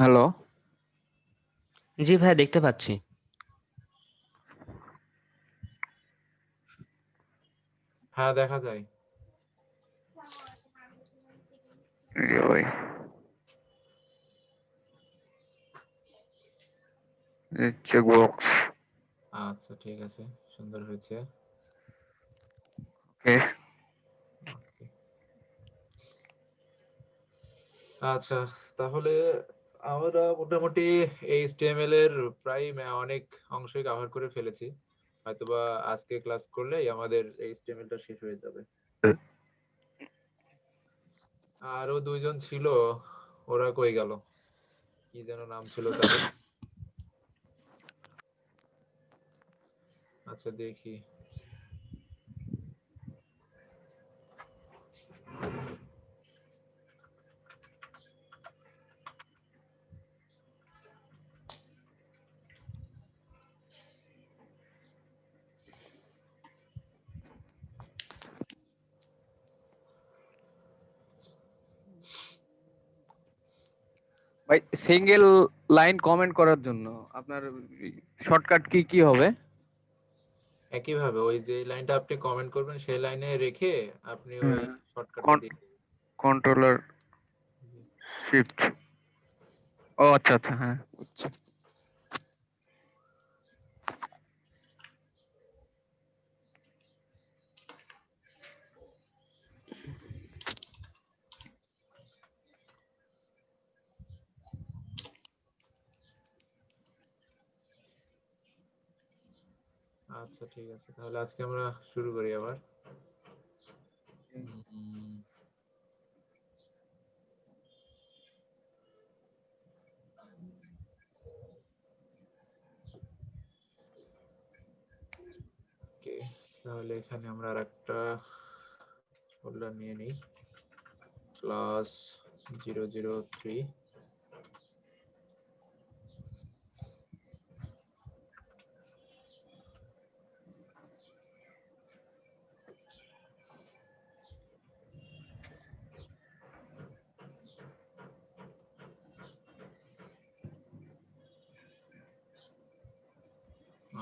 Hello. জি ভাইয়া, দেখতে পাচ্ছি। হ্যাঁ, দেখা যায়। ওই চেক বক্স। আচ্ছা, ঠিক আছে, সুন্দর হয়েছে। ওকে। Okay. আচ্ছা, তাহলে আমরা মোটামুটি HTML এর প্রায় অনেক অংশই কভার করে ফেলেছি। হয়তোবা আজকে ক্লাস করলেই আমাদের HTML টা শেষ হয়ে যাবে। আরো দুইজন ছিল, ওরা কই গেল? কি যেন নাম ছিল তাদের? আচ্ছা, দেখি। ভাই, সিঙ্গেল লাইন কমেন্ট করার জন্য আপনার শর্টকাট কি কি হবে? একইভাবে ওই যে লাইনটা আপনি কমেন্ট করবেন সেই লাইনে রেখে আপনি ওই শর্টকাটটা দিয়ে দিবেন। Controller shift. ও আচ্ছা আচ্ছা, হ্যাঁ বুঝছি। আচ্ছা, ঠিক আছে, তাহলে আজকে আমরা শুরু করি আবার। উম, ওকে, তাহলে এখানে আমরা আরেকটা ফোল্ডার নিয়ে নিই, ক্লাস 003।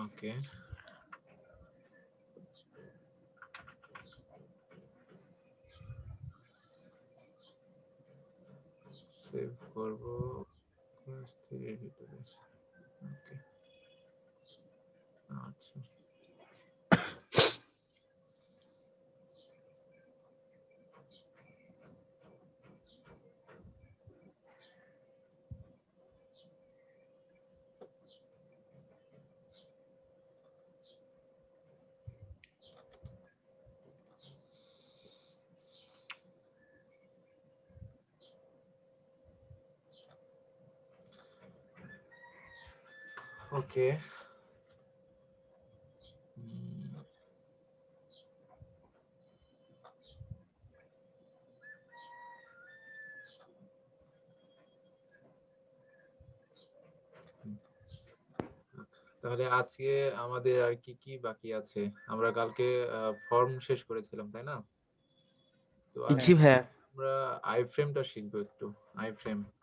ওকে, সেভ করব ক্লাস 3 এর ভিতরে। ওকে, আচ্ছা, ওকে। তাহলে আজকে আমাদের আর কি কি বাকি আছে? আমরা কালকে ফর্ম শেষ করেছিলাম, তাই না? তো জি আজকে ভাইয়া। আমরা আইফ্রেমটা শিখবো একটু।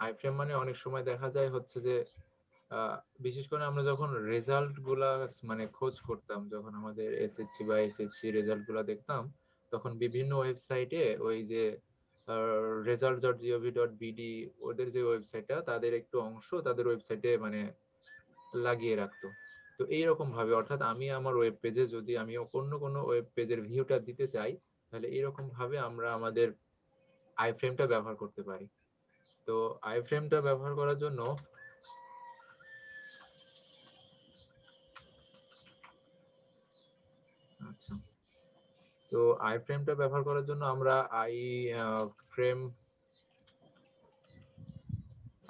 আইফ্রেম মানে অনেক সময় দেখা যায় হচ্ছে যে বিশেষ করে আমরা যখন রেজাল্ট গুলা মানে খোঁজ করতাম, যখন আমাদের এসএসসি বা এসএসসি রেজাল্ট গুলা দেখতাম, তখন বিভিন্ন ওয়েবসাইটে ওই যে result.gov.bd, ওদের যে ওয়েবসাইটটা, তাদের একটু অংশ তাদের ওয়েবসাইটে মানে লাগিয়ে রাখতো। তো এইরকম ভাবে, অর্থাৎ আমি আমার ওয়েব পেজে যদি আমি অন্য কোনো ওয়েব পেজের ভিউটা দিতে চাই, তাহলে এরকম ভাবে আমরা আমাদের আইফ্রেমটা ব্যবহার করতে পারি। তো আইফ্রেমটা ব্যবহার করার জন্য আচ্ছা, তো আইফ্রেমটা ব্যবহার করার জন্য আমরা ফ্রেম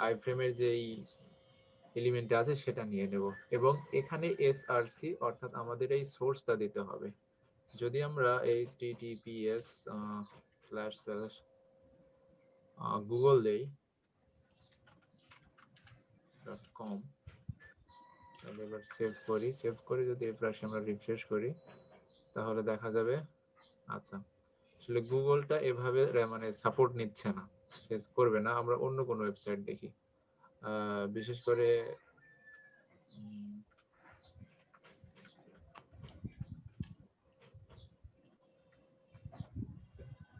আইফ্রেমের যেই এলিমেন্ট আছে সেটা নিয়ে নেব, এবং এখানে এসআরসি অর্থাৎ আমাদের এই সোর্সটা দিতে হবে। যদি আমরা https গুগল দেই .com, তাহলে এবার সেভ করি যদি এবার আমরা রিফ্রেশ করি, তাহলে দেখা যাবে আচ্ছা, আসলে গুগলটা এভাবে মানে সাপোর্ট নিচ্ছে না, শেষ করবে না। আমরা অন্য কোনো ওয়েবসাইট দেখি। বিশেষ করে উম,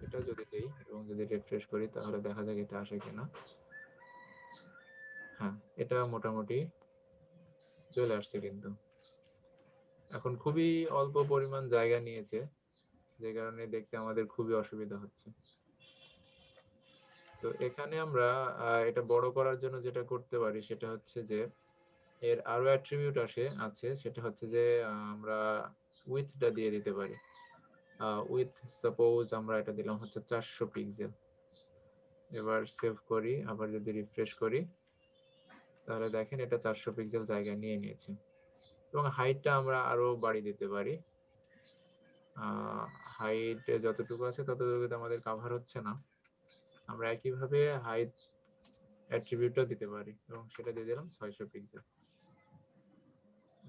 এটা যদি দেই এবং যদি রিফ্রেশ করি তাহলে দেখা যাক এটা আসে কিনা। হ্যাঁ, এটা মোটামুটি চলে আসছে, কিন্তু এখন খুবই অল্প পরিমাণ জায়গা নিয়েছে, যে কারণে দেখতে আমাদের খুবই অসুবিধা হচ্ছে। তো এখানে আমরা এটা বড় করার জন্য যেটা করতে পারি সেটা হচ্ছে যে এর আরো অ্যাট্রিবিউট আছে, সেটা হচ্ছে যে আমরা উইথটা দিয়ে দিতে পারি। উইথ সাপোজ আমরা এটা দিলাম হচ্ছে 400 পিক্সেল। এবার সেভ করি, আবার যদি রিফ্রেশ করি তাহলে দেখেন এটা 400 পিক্সেল জায়গা নিয়ে নিয়েছে। এবং হাইটটা আমরা আরো বাড়িয়ে দিতে পারি। হাইট যতটুকু আছে ততটুকু আমাদের কভার হচ্ছে না, আমরা একইভাবে হাইট অ্যাট্রিবিউটটা দিতে পারি এবং সেটা দিয়ে দিলাম 600 পিক্সেল।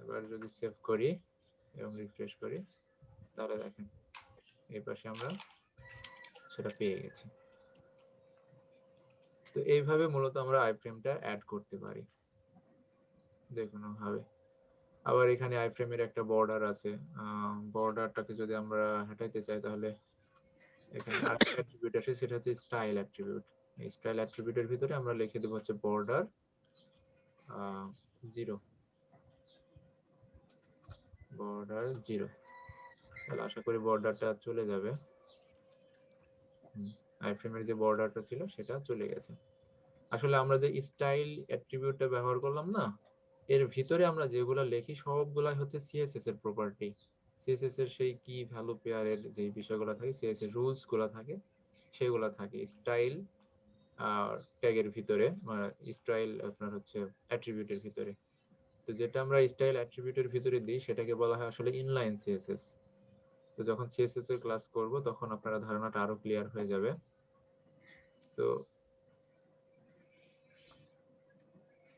এবার যদি সেভ করি এবং রিফ্রেশ করি তাহলে দেখেন এই পাশে আমরা সেটা পেয়ে গেছি। তো এইভাবে মূলত আমরা আইফ্রেমটা অ্যাড করতে পারি যে কোনো ভাবে। আবার এখানে আইফ্রেমের একটা বর্ডার আছে, বর্ডারটাকে যদি আমরা হটাইতে চাই তাহলে এখানে আরেকটা অ্যাট্রিবিউট আছে, সেটা হচ্ছে স্টাইল অ্যাট্রিবিউট। এই স্টাইল অ্যাট্রিবিউটের ভিতরে আমরা লিখে দেব হচ্ছে বর্ডার 0, বর্ডার 0। তাহলে আশা করি বর্ডারটা চলে যাবে। আইফ্রেমের যে বর্ডারটা ছিল সেটা চলে গেছে। আসলে আমরা যে স্টাইল অ্যাট্রিবিউটটা ব্যবহার করলাম না, এর ভিতরে আমরা যেগুলো লিখি সবগুলাই হচ্ছে সিএসএস এর প্রপার্টি। সিএসএস এর সেই কি ভ্যালু পেয়ারের যে বিষয়গুলো থাকে, সিএসএস এর রুলস গুলো থাকে, সেগুলো থাকে স্টাইল ট্যাগের ভিতরে, স্টাইল আপনার হচ্ছে অ্যাট্রিবিউটের ভিতরে। তো যেটা আমরা স্টাইল অ্যাট্রিবিউটের ভিতরে দিই সেটাকে বলা হয় আসলে ইনলাইন সিএসএস। তো যখন সিএসএস এর ক্লাস করব তখন আপনারা ধারণাটা আরো ক্লিয়ার হয়ে যাবে। তো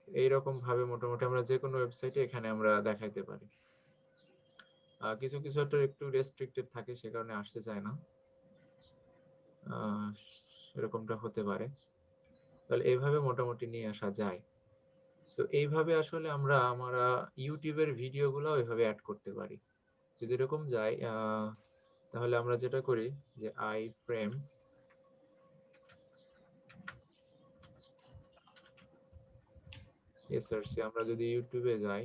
এইরকম ভাবে মোটামুটি আমরা যে কোনো ওয়েবসাইটে এখানে আমরা দেখাইতে পারি। কিছু কিছু একটু রেস্ট্রিক্টেড থাকে, সে কারণে আসতে চায় না, এরকমটা হতে পারে। তাহলে এইভাবে মোটামুটি নিয়ে আসা যায়। তো এইভাবে আসলে আমরা ইউটিউবের ভিডিওগুলো ওইভাবে অ্যাড করতে পারি। যদি এরকম যায় তাহলে আমরা যেটা করি যে আইফ্রেম এসআরসি, আমরা যদি ইউটিউবে যাই,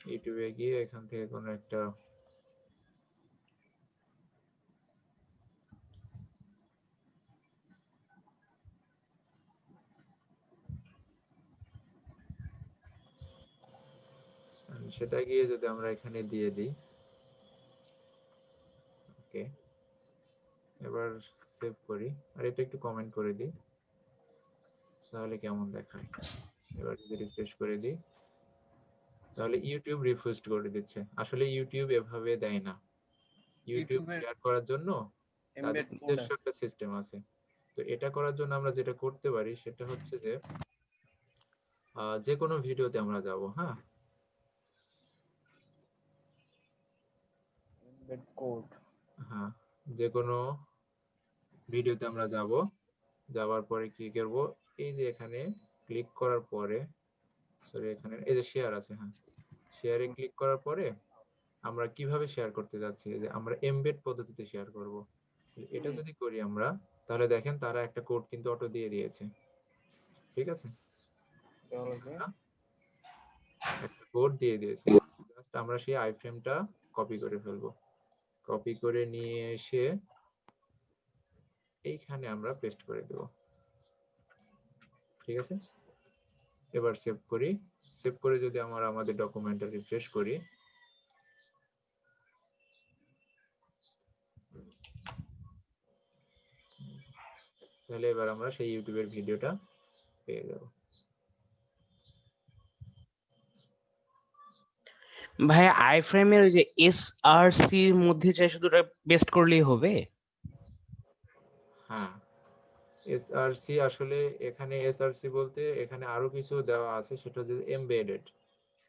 ইউটিউবে গিয়ে এখান থেকে কোনো একটা সেটা গিয়ে যদি আমরা এখানে দিয়ে দিই, ওকে, এবার সেভ করি আর এটা একটু কমেন্ট করে দিই তাহলে কেমন দেখায়। এবার যদি রিফ্রেশ করে দিই তাহলে ইউটিউব রিফ্রেশ করে দিচ্ছে। আসলে ইউটিউব এভাবে দেয় না, ইউটিউব ইউটিউবের শেয়ার করার জন্য তাদের এমবেড কোড নিজস্ব আছে। একটা সিস্টেম আছে। তো এটা করার জন্য আমরা যেটা করতে পারি সেটা হচ্ছে যে যে কোনো ভিডিওতে আমরা যাব, হ্যাঁ, এমবেড কোড। হ্যাঁ, যে কোনো ভিডিওতে আমরা যাওয়ার পরে কি করব, এই যে এখানে ক্লিক করার পরে, সরি এখানে এই যে শেয়ার আছে, হ্যাঁ, শেয়ারে ক্লিক করার পরে আমরা কিভাবে শেয়ার করতে যাচ্ছি, যে আমরা এমবেড পদ্ধতিতে শেয়ার করব। এটা যদি করি আমরা তাহলে দেখেন তারা একটা কোড কিন্তু অটো দিয়ে দিয়েছে, ঠিক আছে, একটা কোড দিয়ে দিয়েছে। জাস্ট আমরা সেই আইফ্রেমটা কপি করে ফেলবো, কপি করে নিয়ে এসে এইখানে আমরা পেস্ট করে দেব, ঠিক আছে। এবার সেভ করি, সেভ করে যদি আমরা আমাদের ডকুমেন্টটা রিফ্রেশ করি তাহলে এবার আমরা সেই ইউটিউবের ভিডিওটা পেয়ে যাব। ভাই আইফ্রেমের ওই যে এসআরসি এর মধ্যে চাই শুধু ওটা পেস্ট করলেই হবে? হ্যাঁ, এসআরসি আসলে এখানে এসআরসি বলতে এখানে আরো কিছু দেওয়া আছে, সেটা হচ্ছে এমবেডেড।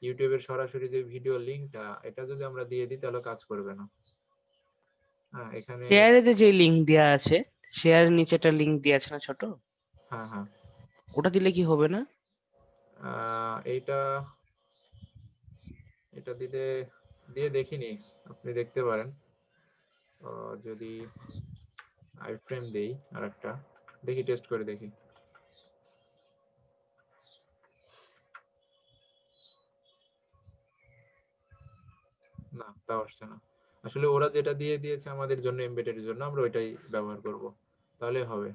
ইউটিউবের সরাসরি যে ভিডিও লিংকটা, এটা যদি আমরা দিয়ে দিই তাহলে কাজ করবে না। হ্যাঁ এখানে শেয়ারে যে লিংক দেওয়া আছে, শেয়ারের নিচে একটা লিংক দেওয়া আছে না ছোট, হ্যাঁ হ্যাঁ ওটা দিলে কি হবে না? এইটা এটা দিলে দিয়ে দেখিনি, আপনি দেখতে পারেন। যদি আই ফ্রেম দেই আর একটা, দেখি টেস্ট করে দেখি। না, তাও আসছে না। আসলে ওরা যেটা দিয়ে দিয়েছে আমাদের জন্য এমবেডেড জন্য, আমরা ওইটাই ব্যবহার করব, তাহলে হবে।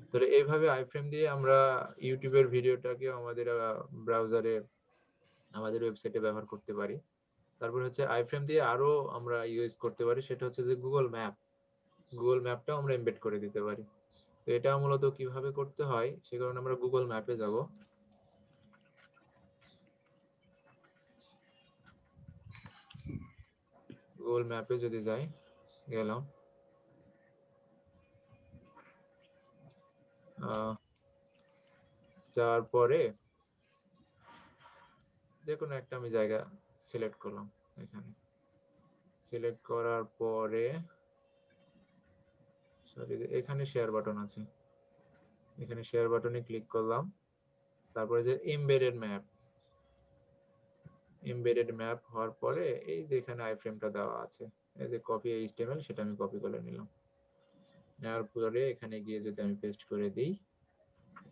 তাহলে এইভাবে আইফ্রেম দিয়ে আমরা ইউটিউবের ভিডিওটাকে আমাদের ব্রাউজারে, আমাদের ওয়েবসাইটে ব্যবহার করতে পারি। তারপর হচ্ছে আইফ্রেম দিয়ে আরো আমরা ইউজ করতে পারি, সেটা হচ্ছে যে গুগল ম্যাপ। গুগল ম্যাপটাও আমরা এমবেড করে দিতে পারি। তো এটা মূলত কিভাবে করতে হয় সে কারণে আমরা গুগল ম্যাপে যাব। গুগল ম্যাপে যদি যাই, গেলাম, যাওয়ার পরে যে কোনো একটা আমি জায়গা সিলেক্ট করলাম। এখানে সিলেক্ট করার পরে সরি, এখানে শেয়ার বাটন আছে, এখানে শেয়ার বাটনে ক্লিক করলাম। তারপরে যে এমবেডেড ম্যাপ, এমবেডেড ম্যাপ হওয়ার পরে এই যে এখানে আইফ্রেমটা দেওয়া আছে, এই যে কপি এইচটিএমএল, সেটা আমি কপি করে নিলাম। নেওয়ার পরে এখানে গিয়ে যদি আমি পেস্ট করে দিই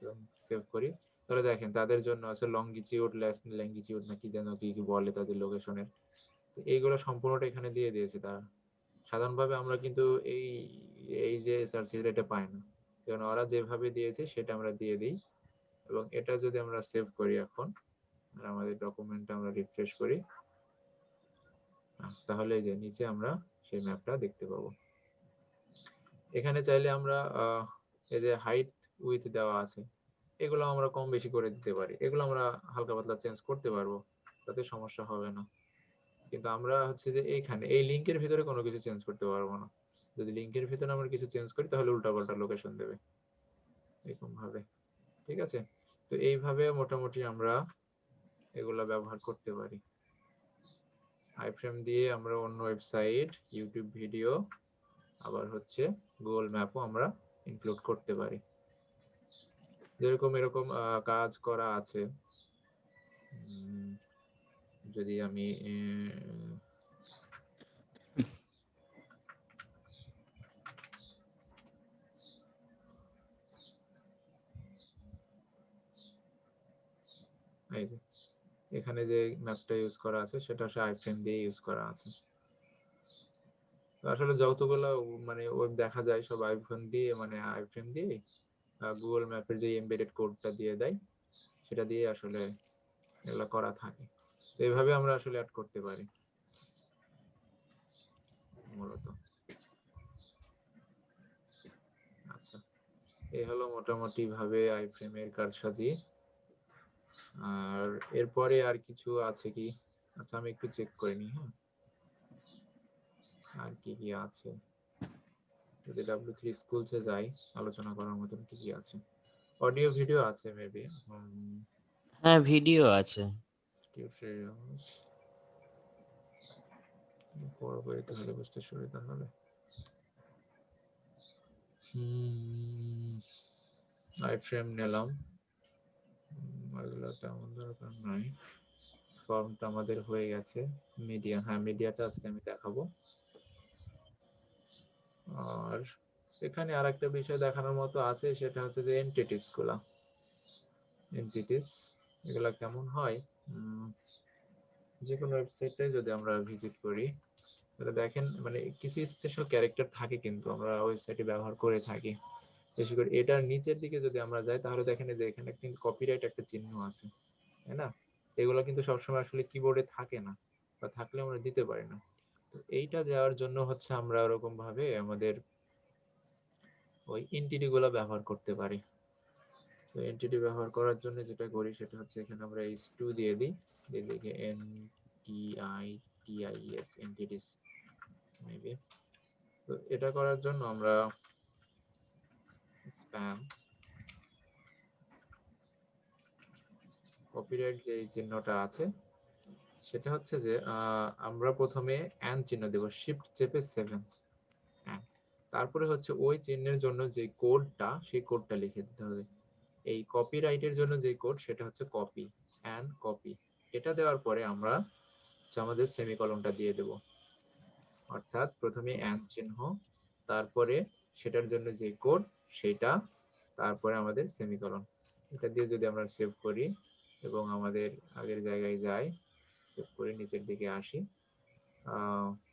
এবং সেভ করি, তাহলে দেখেন তাদের জন্য আছে লংগিটিউড, ল্যাঙ্গিটিউড না কি যেন কি কি বলে তাদের লোকেশনের, এইগুলো সম্পূর্ণটা এখানে দিয়ে দিয়েছে তারা। সাধারণভাবে আমরা কিন্তু এই এই যে সার্চ এটা পাই না, কারণ ওরা যেভাবে দিয়েছে সেটা আমরা দিয়ে দিই। এবং এটা যদি আমরা সেভ করি এখন, আর আমাদের ডকুমেন্টটা আমরা রিফ্রেশ করি, তাহলে এই যে নিচে আমরা সেই ম্যাপটা দেখতে পাবো। এখানে চাইলে আমরা এই যে হাইট উইথ দেওয়া আছে, এগুলো আমরা কম বেশি করে দিতে পারি, এগুলো আমরা হালকা পাতলা চেঞ্জ করতে পারবো, তাতে সমস্যা হবে না। কিন্তু আমরা হচ্ছে যে এইখানে এই লিংকের ভিতরে কোনো কিছু চেঞ্জ করতে পারবো না। যদি লিংকের ভিতরে আমরা কিছু চেঞ্জ করি তাহলে উল্টাপাল্টা লোকেশন দেবে এরকম ভাবে। ঠিক আছে, তো এইভাবে মোটামুটি আমরা এগুলা ব্যবহার করতে পারি। আইফ্রেম দিয়ে আমরা অন্য ওয়েবসাইট, ইউটিউব ভিডিও, আবার হচ্ছে গুগল ম্যাপও আমরা ইনক্লুড করতে পারি। যেরকম এরকম কাজ করা আছে, যদি আমি এই যে এখানে যে ম্যাপটা ইউজ করা আছে সেটা হচ্ছে আইফ্রেম দিয়ে ইউজ করা আছে। আসলে যতগুলো মানে ওয়েব দেখা যায় সব আইফোন দিয়ে, মানে আইফ্রেম দিয়ে গুগল ম্যাপের যে এমবেডেড কোডটা দিয়ে দেয় সেটা দিয়ে আসলে এগুলো করা থাকে। তো এইভাবে আমরা আসলে অ্যাড করতে পারি মূলত। আচ্ছা, এই হলো মোটামুটি ভাবে আইফ্রেমের কারসাজি। আর এরপরে আর কিছু আছে কি? আচ্ছা, আমি একটু চেক করে নিই। হ্যাঁ, আর কি কি আছে, যদি W3 স্কুলসে যাই, আলোচনা করার মতন কি কি আছে? অডিও ভিডিও আছে মেবি, হ্যাঁ ভিডিও আছে। টিউটোরিয়ালস পরবর্তী তাহলে বুঝতে সুবিধা হবে। আইফ্রেম নিলাম, এগুলো তেমন দরকার নাই। ফর্মটা আমাদের হয়ে গেছে। মিডিয়া, হ্যাঁ মিডিয়াটা আজকে আমি দেখাবো। আর এখানে আরেকটা বিষয় দেখানোর মতো আছে, সেটা হচ্ছে যে এন্টিটিস গুলা, এন্টিটিস এগুলা কেমন হয়। যে কোনো ওয়েবসাইটে যদি আমরা ভিজিট করি তাহলে দেখেন মানে কিছু স্পেশাল ক্যারেক্টার থাকে কিন্তু আমরা ওয়েবসাইটে ব্যবহার করে থাকি। বিশেষ করে এটার নিচের দিকে যদি আমরা যাই তাহলে দেখেন যে এখানে কিন্তু কপিরাইট একটা চিহ্ন আছে, তাই না? এগুলো কিন্তু সবসময় আসলে কিবোর্ডে থাকে না, বা থাকলে আমরা দিতে পারি না। তো এইটা দেওয়ার জন্য হচ্ছে আমরা ওরকম ভাবে আমাদের ওই এন্টিটি গুলো ব্যবহার করতে পারি। তো এন্টিটি ব্যবহার করার জন্য যেটা করি সেটা হচ্ছে এখানে আমরা h2 দিয়ে দিই, দিয়ে লিখে NTITIES, এন্টিটিস মেবি। তো এটা করার জন্য আমরা স্প্যাম, কপিরাইট যে চিহ্নটা আছে সেটা হচ্ছে যে আমরা প্রথমে এন চিহ্ন দেব, শিফট চেপে 7, and তারপরে হচ্ছে ওই চিহ্নের জন্য যে কোডটা সেই কোডটা লিখে দিতে হবে। এই কপিরাইটের জন্য যে কোড সেটা হচ্ছে কপি অ্যান্ড কপি। এটা দেওয়ার পরে আমরা আমাদের সেমিকলনটা দিয়ে দেব, অর্থাৎ প্রথমে অ্যান্ড চিহ্ন, তারপরে সেটার জন্য যে কোড সেটা, তারপরে আমাদের সেমিকলন। এটা দিয়ে যদি আমরা সেভ করি এবং আমাদের আগের জায়গায় যাই, সেভ করে নিচের দিকে আসি,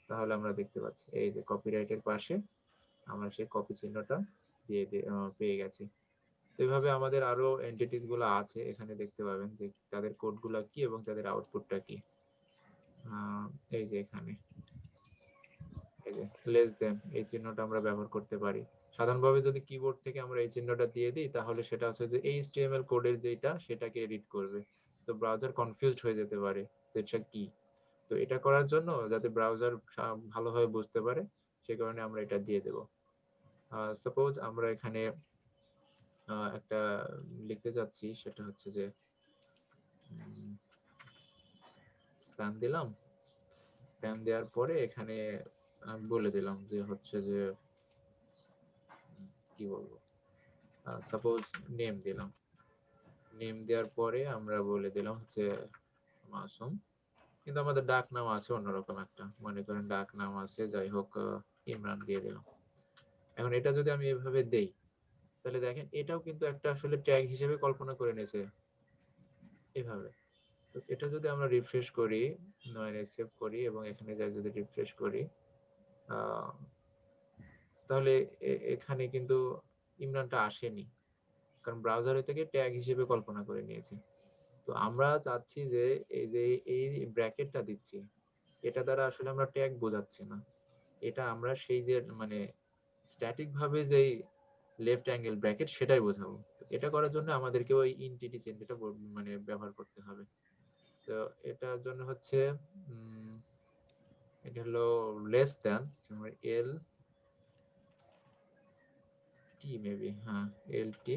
তাহলে আমরা দেখতে পাচ্ছি এই যে কপিরাইটের পাশে আমরা সেই কপি চিহ্নটা পেয়ে গেছি। তো এইভাবে আমাদের আরো এন্টিটিস গুলো আছে, এখানে দেখতে পাবেন যে তাদের কোডগুলো কি এবং তাদের আউটপুটটা কি। এই যে এখানে এই যে লেস দেন এই চিহ্নটা আমরা ব্যবহার করতে পারি। সাধারণভাবে যদি কিবোর্ড থেকে আমরা এই চিহ্নটা দিয়ে দিই তাহলে সেটা হচ্ছে যে HTML কোডের যেটা সেটাকে এডিট করবে, তো ব্রাউজার কনফিউজড হয়ে যেতে পারে যে এটা কি। তো এটা করার জন্য যাতে ব্রাউজার ভালোভাবে বুঝতে পারে সে কারণে আমরা এটা দিয়ে দেব। সাপোজ আমরা এখানে একটা লিখতে যাচ্ছি, সেটা হচ্ছে যে স্প্যাম দিলাম, স্প্যাম দেওয়ার পরে এখানে আমি বলে দিলাম যে হচ্ছে যে কি বলবো, সাপোজ নেম দিলাম, নেম দেওয়ার পরে আমরা বলে দিলাম হচ্ছে মাসুম, কিন্তু আমাদের ডাক নাম আছে অন্যরকম একটা, মনে করেন ডাক নাম আছে যাই হোক ইমরান দিয়ে দিলাম। এখন এটা যদি আমি এভাবে দেই তাহলে দেখেন এটাও কিন্তু একটা আসলে ট্যাগ হিসেবে কল্পনা করে নিয়েছে এভাবে। তো এটা যদি আমরা রিফ্রেশ করি, নয় সেভ করি এবং এখানে যাই যদি রিফ্রেশ করি, তাহলে এখানে কিন্তু ইমরানটা আসেনি, কারণ ব্রাউজারে থেকে ট্যাগ হিসেবে কল্পনা করে নিয়েছি। তো আমরা চাচ্ছি যে এই যে এই ব্র্যাকেটটা দিচ্ছি এটা দ্বারা আসলে আমরা ট্যাগ বোঝাচ্ছি না, এটা আমরা সেই যে মানে স্ট্যাটিক ভাবে যে লেফট অ্যাঙ্গেল ব্র্যাকেট সেটাই বোঝাবো। এটা করার জন্য আমাদেরকে ওই ইন্টিটি চিহ্নটা মানে ব্যবহার করতে হবে। তো এটার জন্য হচ্ছে এটা হলো লেস দ্যান, এল টি মেবি, হ্যাঁ এল টি,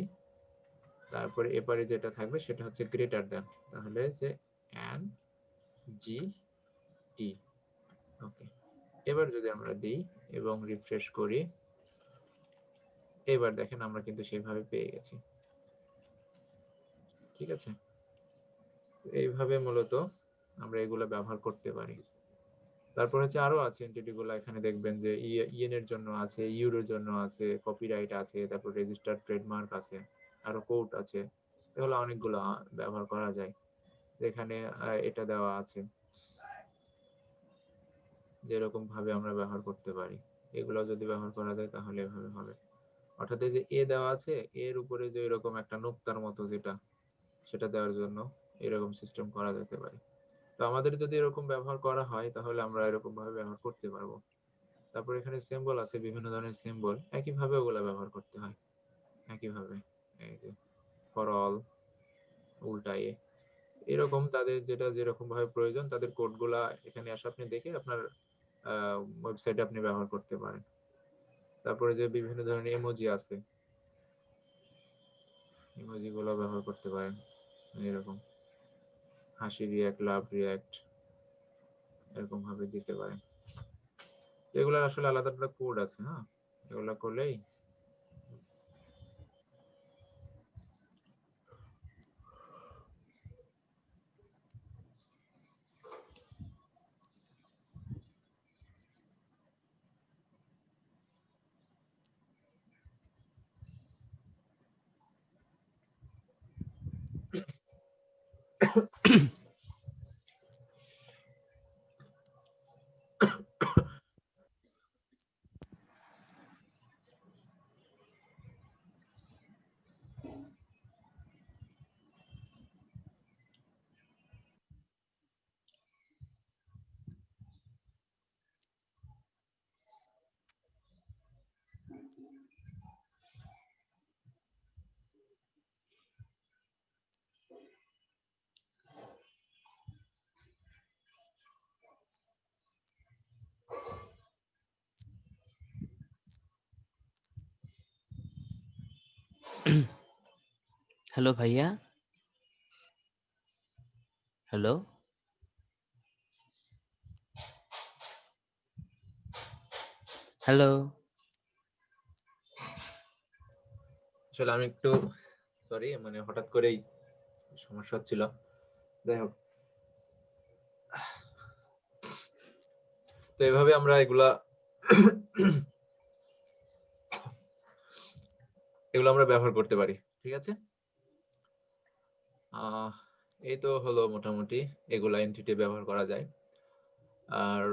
তারপরে এপারে যেটা থাকবে সেটা হচ্ছে গ্রেটার দ্যান, তাহলে যে এন জি টি। ওকে, এবার যদি আমরা দিই এবং রিফ্রেশ করি, এবার দেখেন আমরা কিন্তু সেভাবে পেয়ে গেছি। ঠিক আছে, এইভাবে মূলত আমরা এগুলো ব্যবহার করতে পারি। তারপর হচ্ছে আরো আছে এন্টিটি গুলো, এখানে দেখবেন যে ইএন এর জন্য আছে, ইউর এর জন্য আছে, কপিরাইট আছে, তারপর রেজিস্টার্ড ট্রেডমার্ক আছে, আরো কোড আছে, এগুলো অনেকগুলো ব্যবহার করা যায়। এখানে এটা দেওয়া আছে যেরকম ভাবে আমরা ব্যবহার করতে পারি, এগুলো যদি ব্যবহার করা যায় তাহলে এভাবে হবে। অর্থাৎ এই যে এ দেওয়া আছে, এর উপরে যে এরকম একটা নোক্তার মতো যেটা, সেটা দেওয়ার জন্য এরকম সিস্টেম করা যেতে পারে। তো আমাদের যদি এরকম ব্যবহার করা হয় তাহলে আমরা এরকম ভাবে ব্যবহার করতে পারবো। তারপর এখানে সিম্বল আছে, বিভিন্ন ধরনের সিম্বল, একইভাবে ওগুলা ব্যবহার করতে হয় একইভাবে। এই যে ফর অল, উল্টায়ে, এরকম তাদের যেটা যেরকম ভাবে প্রয়োজন তাদের কোডগুলা এখানে আসে আপনি দেখে আপনার ওয়েবসাইটে আপনি ব্যবহার করতে পারেন। তারপরে যে বিভিন্ন ধরনের ইমোজি আছে, ইমোজি গুলো ব্যবহার করতে পারেন, এরকম হাসি রিয়াক্ট, লাভ রিয়াক্ট, এরকম ভাবে দিতে পারেন। এগুলোর আসলে আলাদা আলাদা কোড আছে, হ্যাঁ এগুলা করলেই হ্যালো ভাইয়া, হ্যালো, হ্যালো। আসলে আমি একটু সরি, মানে হঠাৎ করেই সমস্যা হচ্ছিল। যাই হোক, তো এভাবে আমরা এগুলা এগুলো আমরা ব্যবহার করতে পারি। ঠিক আছে, এই তো হলো মোটামুটি এগুলা এন্টিটি ব্যবহার করা যায়। আর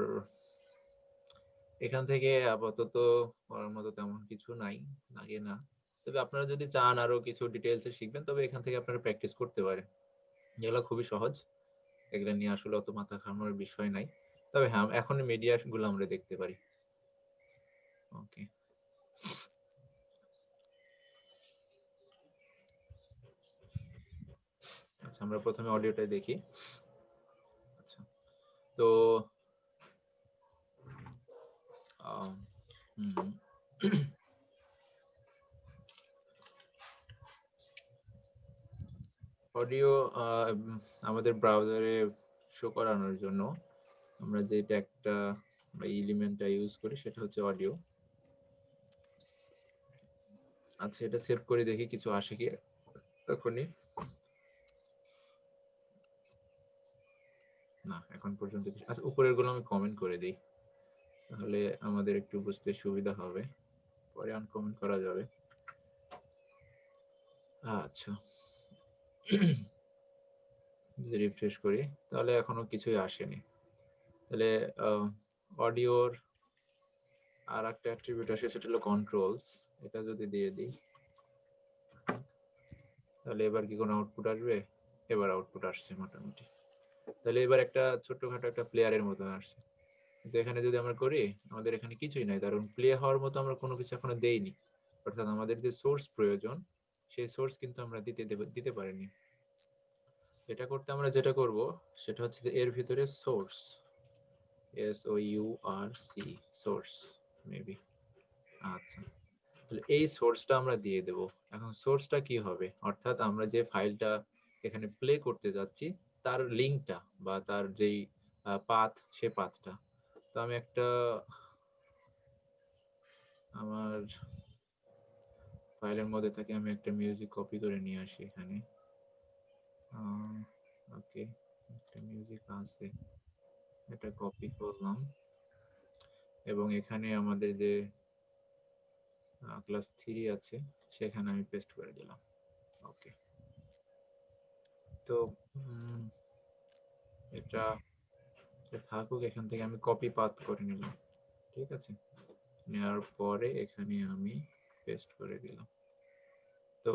এখান থেকে আপাতত করার মতো তেমন কিছু নাই, লাগে না। তবে আপনারা যদি চান আরো কিছু ডিটেইলসে শিখবেন, তবে এখান থেকে আপনারা প্র্যাকটিস করতে পারেন। এগুলো খুবই সহজ, এগুলো নিয়ে আসলে অত মাথা ঘামানোর বিষয় নাই। তবে হ্যাঁ, এখন মিডিয়া গুলো আমরা দেখতে পারি। ওকে, আচ্ছা আমরা প্রথমে অডিওটাই দেখি। আচ্ছা, তো অডিও আমাদের ব্রাউজারে শো করানোর জন্য আমরা যে ট্যাগটা বা এলিমেন্টটা ইউজ করি সেটা হচ্ছে অডিও। আচ্ছা, এটা সেভ করে দেখি কিছু আসে কি এখনই। না, এখন পর্যন্ত কিছু। আচ্ছা, উপরের গুলো আমি কমেন্ট করে দিই, তাহলে আমাদের একটু বুঝতে সুবিধা হবে, পরে আনকমেন্ট করা যাবে। আচ্ছা, যদি রিফ্রেশ করি তাহলে এখনো কিছুই আসেনি। তাহলে অডিওর আর একটা অ্যাট্রিবিউট আসে, সেটা হলো কন্ট্রোলস। এটা যদি দিয়ে দিই তাহলে এবার কি কোনো আউটপুট আসবে? এবার আউটপুট আসছে মোটামুটি। তাহলে এবার একটা ছোট্টখাটো একটা প্লেয়ারের মতো আসছে। কিন্তু এখানে যদি আমরা করি, আমাদের এখানে কিছুই নাই, কারণ প্লে হওয়ার মতো আমরা কোনো কিছু এখনো দেইনি। অর্থাৎ আমাদের যে সোর্স প্রয়োজন, সেই সোর্স কিন্তু আমরা দিতে পারিনি। এটা করতে আমরা যেটা করব সেটা হচ্ছে যে এর ভিতরে সোর্স, SOURC, সোর্স মেবি। আচ্ছা, তাহলে এই সোর্সটা আমরা দিয়ে দেব। এখন সোর্সটা কি হবে, অর্থাৎ আমরা যে ফাইলটা এখানে প্লে করতে যাচ্ছি তার লিঙ্কটা বা তার যেই পাথ, সে পাথটা। তো আমি একটা আমার ফাইলের মধ্যে থেকে আমি একটা মিউজিক কপি করে নিয়ে আসি এখানে। ওকে, একটা মিউজিক আছে, এটা কপি করলাম এবং এখানে আমাদের যে ক্লাস 3 আছে সেখানে আমি পেস্ট করে দিলাম। ওকে, তো এটা থাকুক, এখান থেকে আমি কপি পাথ করে নিলাম। ঠিক আছে, নেওয়ার পরে এখানে আমি পেস্ট করে দিলাম। তো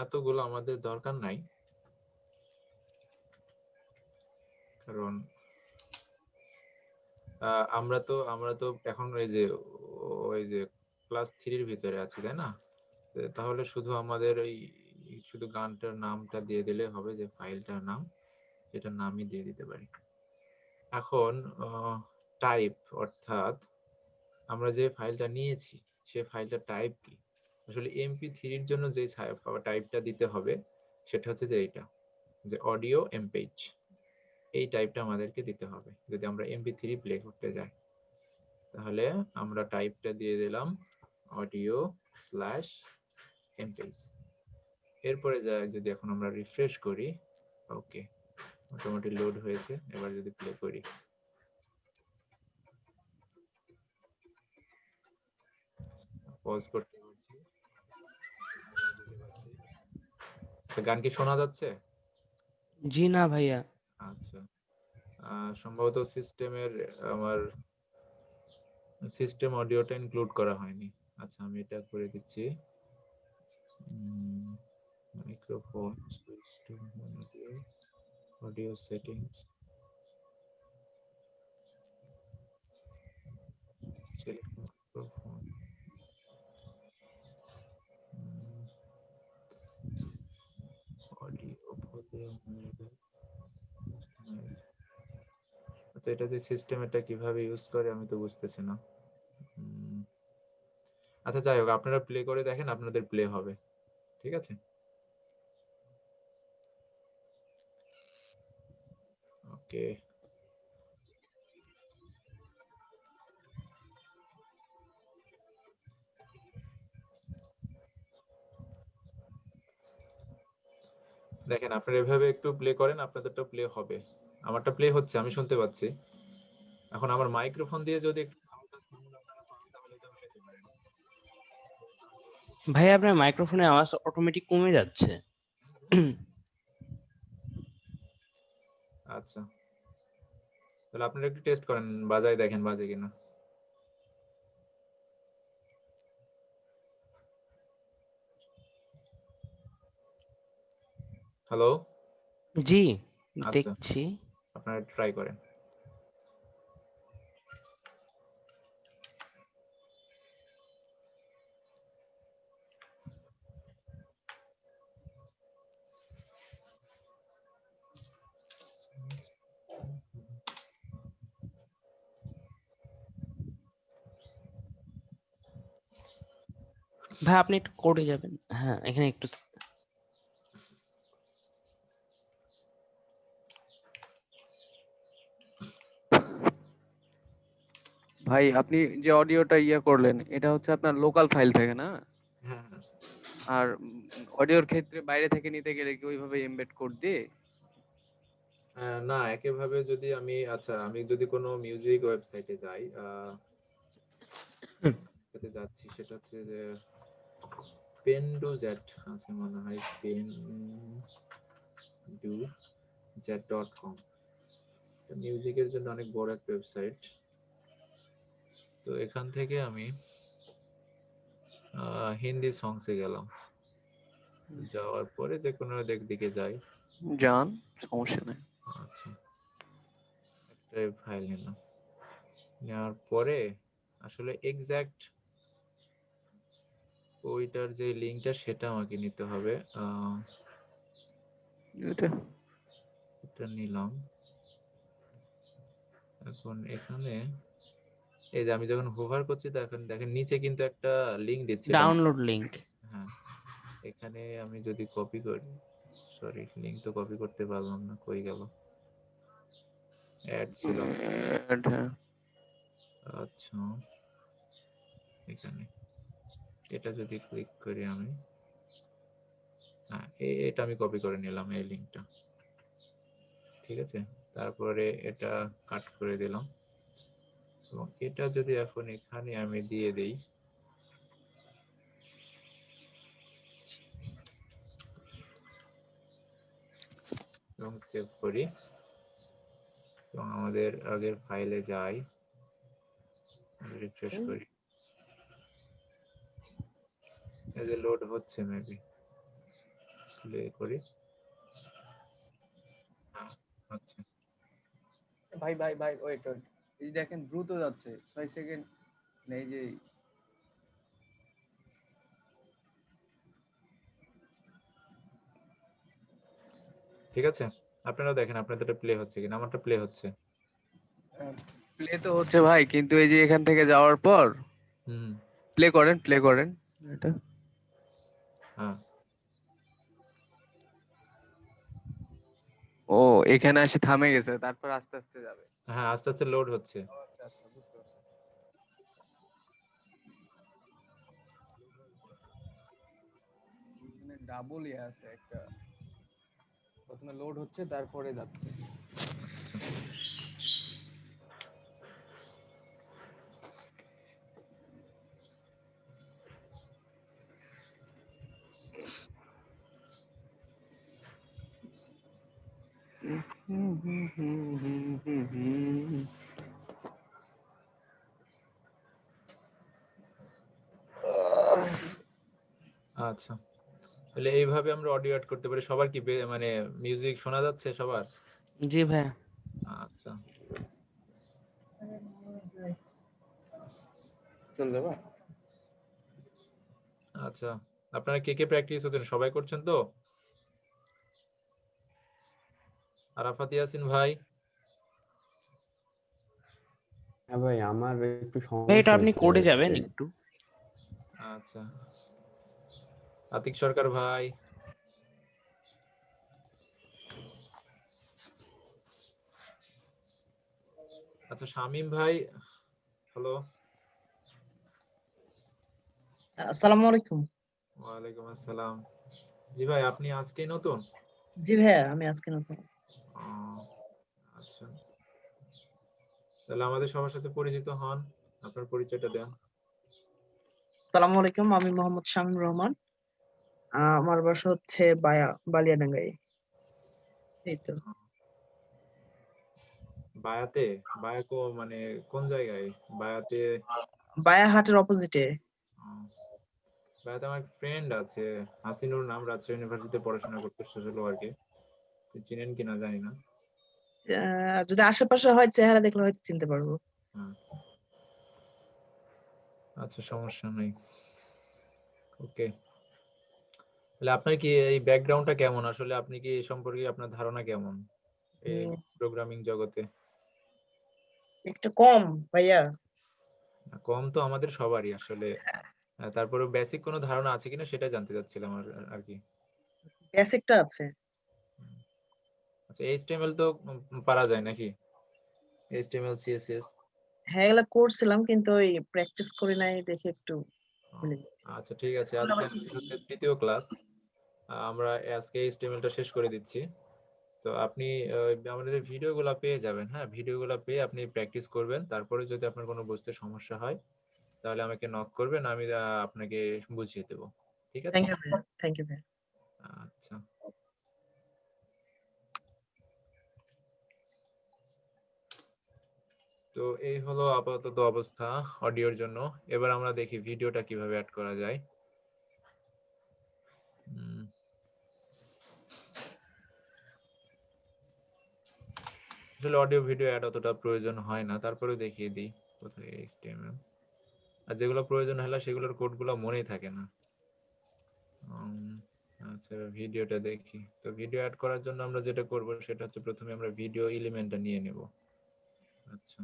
এতগুলো আমাদের দরকার নাই, কারণ আমরা তো এখন ওই যে ক্লাস 3 ভিতরে আছি, তাই না? তাহলে শুধু আমাদের শুধু গানটার নামটা দিয়ে দিলে হবে, যে ফাইলটার নাম, এটার নামই দিয়ে দিতে পারি। এখন টাইপ, অর্থাৎ আমরা যে ফাইলটা নিয়েছি সে ফাইলটা টাইপ কি? আসলে MP3 জন্য যে টাইপটা দিতে হবে সেটা হচ্ছে যে এইটা, যে অডিও এমপেজ, এই টাইপটা আমাদেরকে দিতে হবে যদি আমরা MP3 প্লে করতে যাই। তাহলে আমরা টাইপটা দিয়ে দিলাম অডিও স্ল্যাশ এমপেজ। এরপরে যদি এখন আমরা রিফ্রেশ করি, ওকে, মোটামুটি লোড হয়েছে। এবার যদি প্লে করি, পজ করতে পারছি। আচ্ছা, গান কি শোনা যাচ্ছে? জি না ভাইয়া। আচ্ছা, সম্ভবত আমার সিস্টেম অডিওটা ইনক্লুড করা হয়নি। আচ্ছা, আমি এটা করে দিচ্ছি। Microphone switch to audio, audio settings, select microphone, audio volume level. আচ্ছা, এটা যে সিস্টেম, এটা কিভাবে ইউজ করে আমি তো বুঝতেছি না। আচ্ছা, যাই হোক, আপনারা প্লে করে দেখেন, আপনাদের প্লে হবে। ঠিক আছে, ওকে। দেখেন আপনারা এভাবে একটু প্লে করেন, আপনাদেরটা প্লে হবে। আমারটা প্লে হচ্ছে, আমি শুনতে পাচ্ছি। এখন আমার মাইক্রোফোন দিয়ে যদি একটু হালকা সাউন্ড আপনারা পান তাহলে এটা পেতে পারেন। ভাই আপনার মাইক্রোফোনের আওয়াজ অটোমেটিক কমে যাচ্ছে। আচ্ছা, তাহলে আপনারা একটু টেস্ট করেন, বাজায় দেখেন বাজে কিনা। হ্যালো, জি, আচ্ছা দেখছি। আপনারা ট্রাই করেন। ভাই আপনি একটু কোডে যাবেন। হ্যাঁ, এখানে একটু ভাই আপনি যে অডিওটা করলেন এটা হচ্ছে আপনার লোকাল ফাইল থেকে না? হ্যাঁ হ্যাঁ। আর অডিওর ক্ষেত্রে বাইরে থেকে নিতে গেলে কি ওইভাবে এমবেড কোড দিয়ে? না, একইভাবে যদি আমি, আচ্ছা আমি যদি কোনো মিউজিক ওয়েবসাইটে যাই, যেতে যাচ্ছি সেটা হচ্ছে যে পেনডুজেট আছে মনে হয়, pendujet.com, মিউজিকের জন্য অনেক বড় একটা ওয়েবসাইট। তো এখান থেকে আমি হিন্দি সংসে গেলাম, যাওয়ার পরে যে কোনো দিকে যাই। যান, সমস্যা নেই। আচ্ছা, একটা ফাইল নিলাম, নেওয়ার পরে আসলে এক্সাক্ট ওইটার যে লিঙ্কটা সেটা আমাকে নিতে হবে। এটা এটা নিলাম। এখন এখানে এই যে আমি যখন হোভার করছি তখন দেখেন নিচে কিন্তু একটা লিংক দিচ্ছে, ডাউনলোড লিংক। হ্যাঁ, এখানে আমি যদি কপি করি, সরি লিংক তো কপি করতে পারলাম না, কই গেল, অ্যাড ছিল। হ্যাঁ। আচ্ছা, এখানে এটা যদি ক্লিক করি আমি, হ্যাঁ এটা আমি কপি করে নিলাম এই লিংকটা, ঠিক আছে। তারপরে এটা কাট করে দিলাম এবং এটা যদি এখন এখানে আমি দিয়ে দেই এবং সেভ করি এবং আমাদের আগের ফাইলে যাই, রিফ্রেশ করি, এই যে লোড হচ্ছে, মেবি প্লে করি, হ্যাঁ হচ্ছে। ভাই ভাই ভাই ওয়েট ওয়েট, এই যে দেখেন দ্রুত যাচ্ছে 6 সেকেন্ড, এই যে ঠিক আছে, আপনারা দেখেন আপনাদেরটা প্লে হচ্ছে কিনা, আমারটা প্লে হচ্ছে। প্লে তো হচ্ছে ভাই, কিন্তু এই যে এখান থেকে যাওয়ার পর হুম, প্লে করেন এটা। হ্যাঁ ও এখানে এসে থামে গেছে, তারপর আস্তে আস্তে যাবে। হ্যাঁ, আস্তে আস্তে লোড হচ্ছে। আচ্ছা আচ্ছা, বুঝতে পারছি। এখানে ডাবল আছে একটা, প্রথমে লোড হচ্ছে তারপরে যাচ্ছে। আচ্ছা, তাহলে এইভাবে আমরা অডিও অ্যাড করতে পারি। সবার কি মানে মিউজিক শোনা যাচ্ছে সবার? জি ভাই। আচ্ছা, চলে যাবা? আচ্ছা আপনারা কে কে প্র্যাকটিস হচ্ছেন, সবাই করছেন তো? আরাফাত ইয়াসিন ভাই, হ্যাঁ ভাই, আমার একটু ভাই এটা সমস্যা আপনি হয়েছে। কোডে যাবেন একটু। আচ্ছা আতিক সরকার ভাই, আচ্ছা শামীম ভাই, হ্যালো। আসসালামু আলাইকুম। ওয়ালাইকুম আসসালাম। জি ভাই, আপনি আজকেই নতুন? জি ভাইয়া, আমি আজকে নতুন আসছি। আচ্ছা, তাহলে আমাদের সবার সাথে পরিচিত হন, আপনার পরিচয়টা দেন। আসসালামু আলাইকুম, আমি মোহাম্মদ শামীম রহমান। আমার বাসা হচ্ছে বালিয়াডাঙ্গায়। এই তো। বায়াতে? মানে কোন জায়গায় বায়াতে? বায়াহাটের অপোজিটে। আহ, বায়াতে আমার ফ্রেন্ড আছে, হাসিনুর নাম, রাজশাহী ইউনিভার্সিটিতে পড়াশোনা করতে ছিল আর কি। চিনেন কিনা জানি না। যদি আশেপাশে হয় চেহারা দেখলে হয়তো চিনতে পারবো। হ্যাঁ, আচ্ছা, সমস্যা নেই। ওকে, তাহলে আপনার কি এই ব্যাকগ্রাউন্ডটা কেমন, আসলে আপনি কি এই সম্পর্কে আপনার ধারণা কেমন এই উম, প্রোগ্রামিং জগতে? একটু কম ভাইয়া। কম তো আমাদের সবারই আসলে, তারপরে বেসিক কোনো ধারণা আছে কিনা সেটা জানতে চাচ্ছিলাম আর কি। বেসিকটা আছে। আচ্ছা, এইচটিএমএল তো পারা যায় নাকি? HTML, CSS? হ্যাঁ, এগুলা করছিলাম কিন্তু ওই প্র্যাকটিস করি নাই দেখে একটু ভুলে গেছি। আচ্ছা, ঠিক আছে, আজকে আমাদের হচ্ছে তৃতীয় ক্লাস। আমরা আজকে এইচটিএমএল টা শেষ করে দিচ্ছি। তো আপনি আমাদের ভিডিওগুলো পেয়ে যাবেন, হ্যাঁ, ভিডিওগুলো পেয়ে আপনি প্র্যাকটিস করবেন। তারপরে যদি আপনার কোনো বুঝতে সমস্যা হয় তাহলে আমাকে নক করবেন, আমি আপনাকে বুঝিয়ে দেবো। ঠিক আছে? থ্যাংক ইউ ভাইয়া, থ্যাংক ইউ ভাইয়া। আচ্ছা, তো এই হলো আপাতত অবস্থা অডিওর জন্য। এবার আমরা দেখি ভিডিওটা কিভাবে অ্যাড করা যায়। উম, আসলে অডিও ভিডিও অ্যাড অতটা প্রয়োজন হয় না, তারপরে দেখিয়ে দিই কোথায় HTML। আর যেগুলো প্রয়োজন হলে সেগুলোর কোডগুলো মনেই থাকে না। আচ্ছা, ভিডিওটা দেখি। তো ভিডিও অ্যাড করার জন্য আমরা যেটা করব সেটা হচ্ছে প্রথমে আমরা ভিডিও এলিমেন্টটা নিয়ে নেব। আচ্ছা,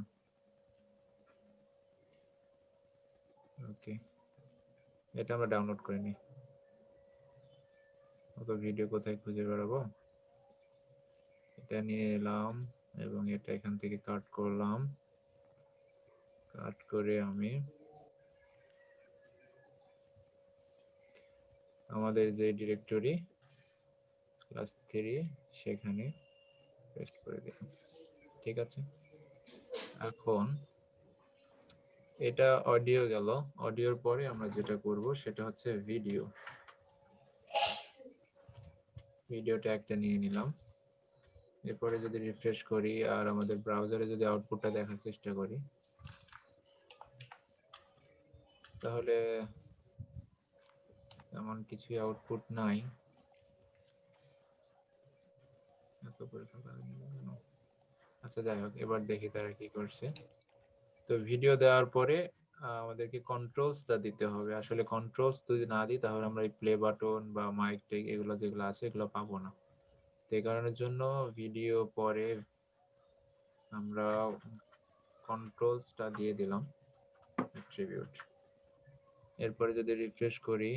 ওকে, এটা আমরা ডাউনলোড করে নিই। তো ভিডিও কোথায় খুঁজে বেড়াবো, এটা নিয়ে এলাম এবং এটা এখান থেকে কাট করলাম। কাট করে আমি আমাদের যে ডিরেক্টরি ক্লাস 3 সেখানে পেস্ট করে দিলাম। ঠিক আছে, এখন এটা অডিও গেল। অডিওর পরে আমরা যেটা করব সেটা হচ্ছে ভিডিওটা একটা নিয়ে নিলাম। এরপরে যদি রিফ্রেশ করি আর আমাদের ব্রাউজারে যদি আউটপুটটা দেখার চেষ্টা করি তাহলে এমন কিছুই আউটপুট নাই। এত করে ফাঁকা হয়ে গেল কেন? আচ্ছা, যাই হোক, এবার দেখি তারা কি করছে। তো ভিডিও দেওয়ার পরে আমাদেরকে কন্ট্রোলসটা দিতে হবে। আসলে কন্ট্রোলস যদি না দিই তাহলে আমরা এই প্লে বাটন বা মাইক টেক এগুলো যেগুলো আছে এগুলো পাবো না। তো এই কারণের জন্য ভিডিও পরে আমরা কন্ট্রোলসটা দিয়ে দিলাম অ্যাট্রিবিউট। এরপরে যদি রিফ্রেশ করি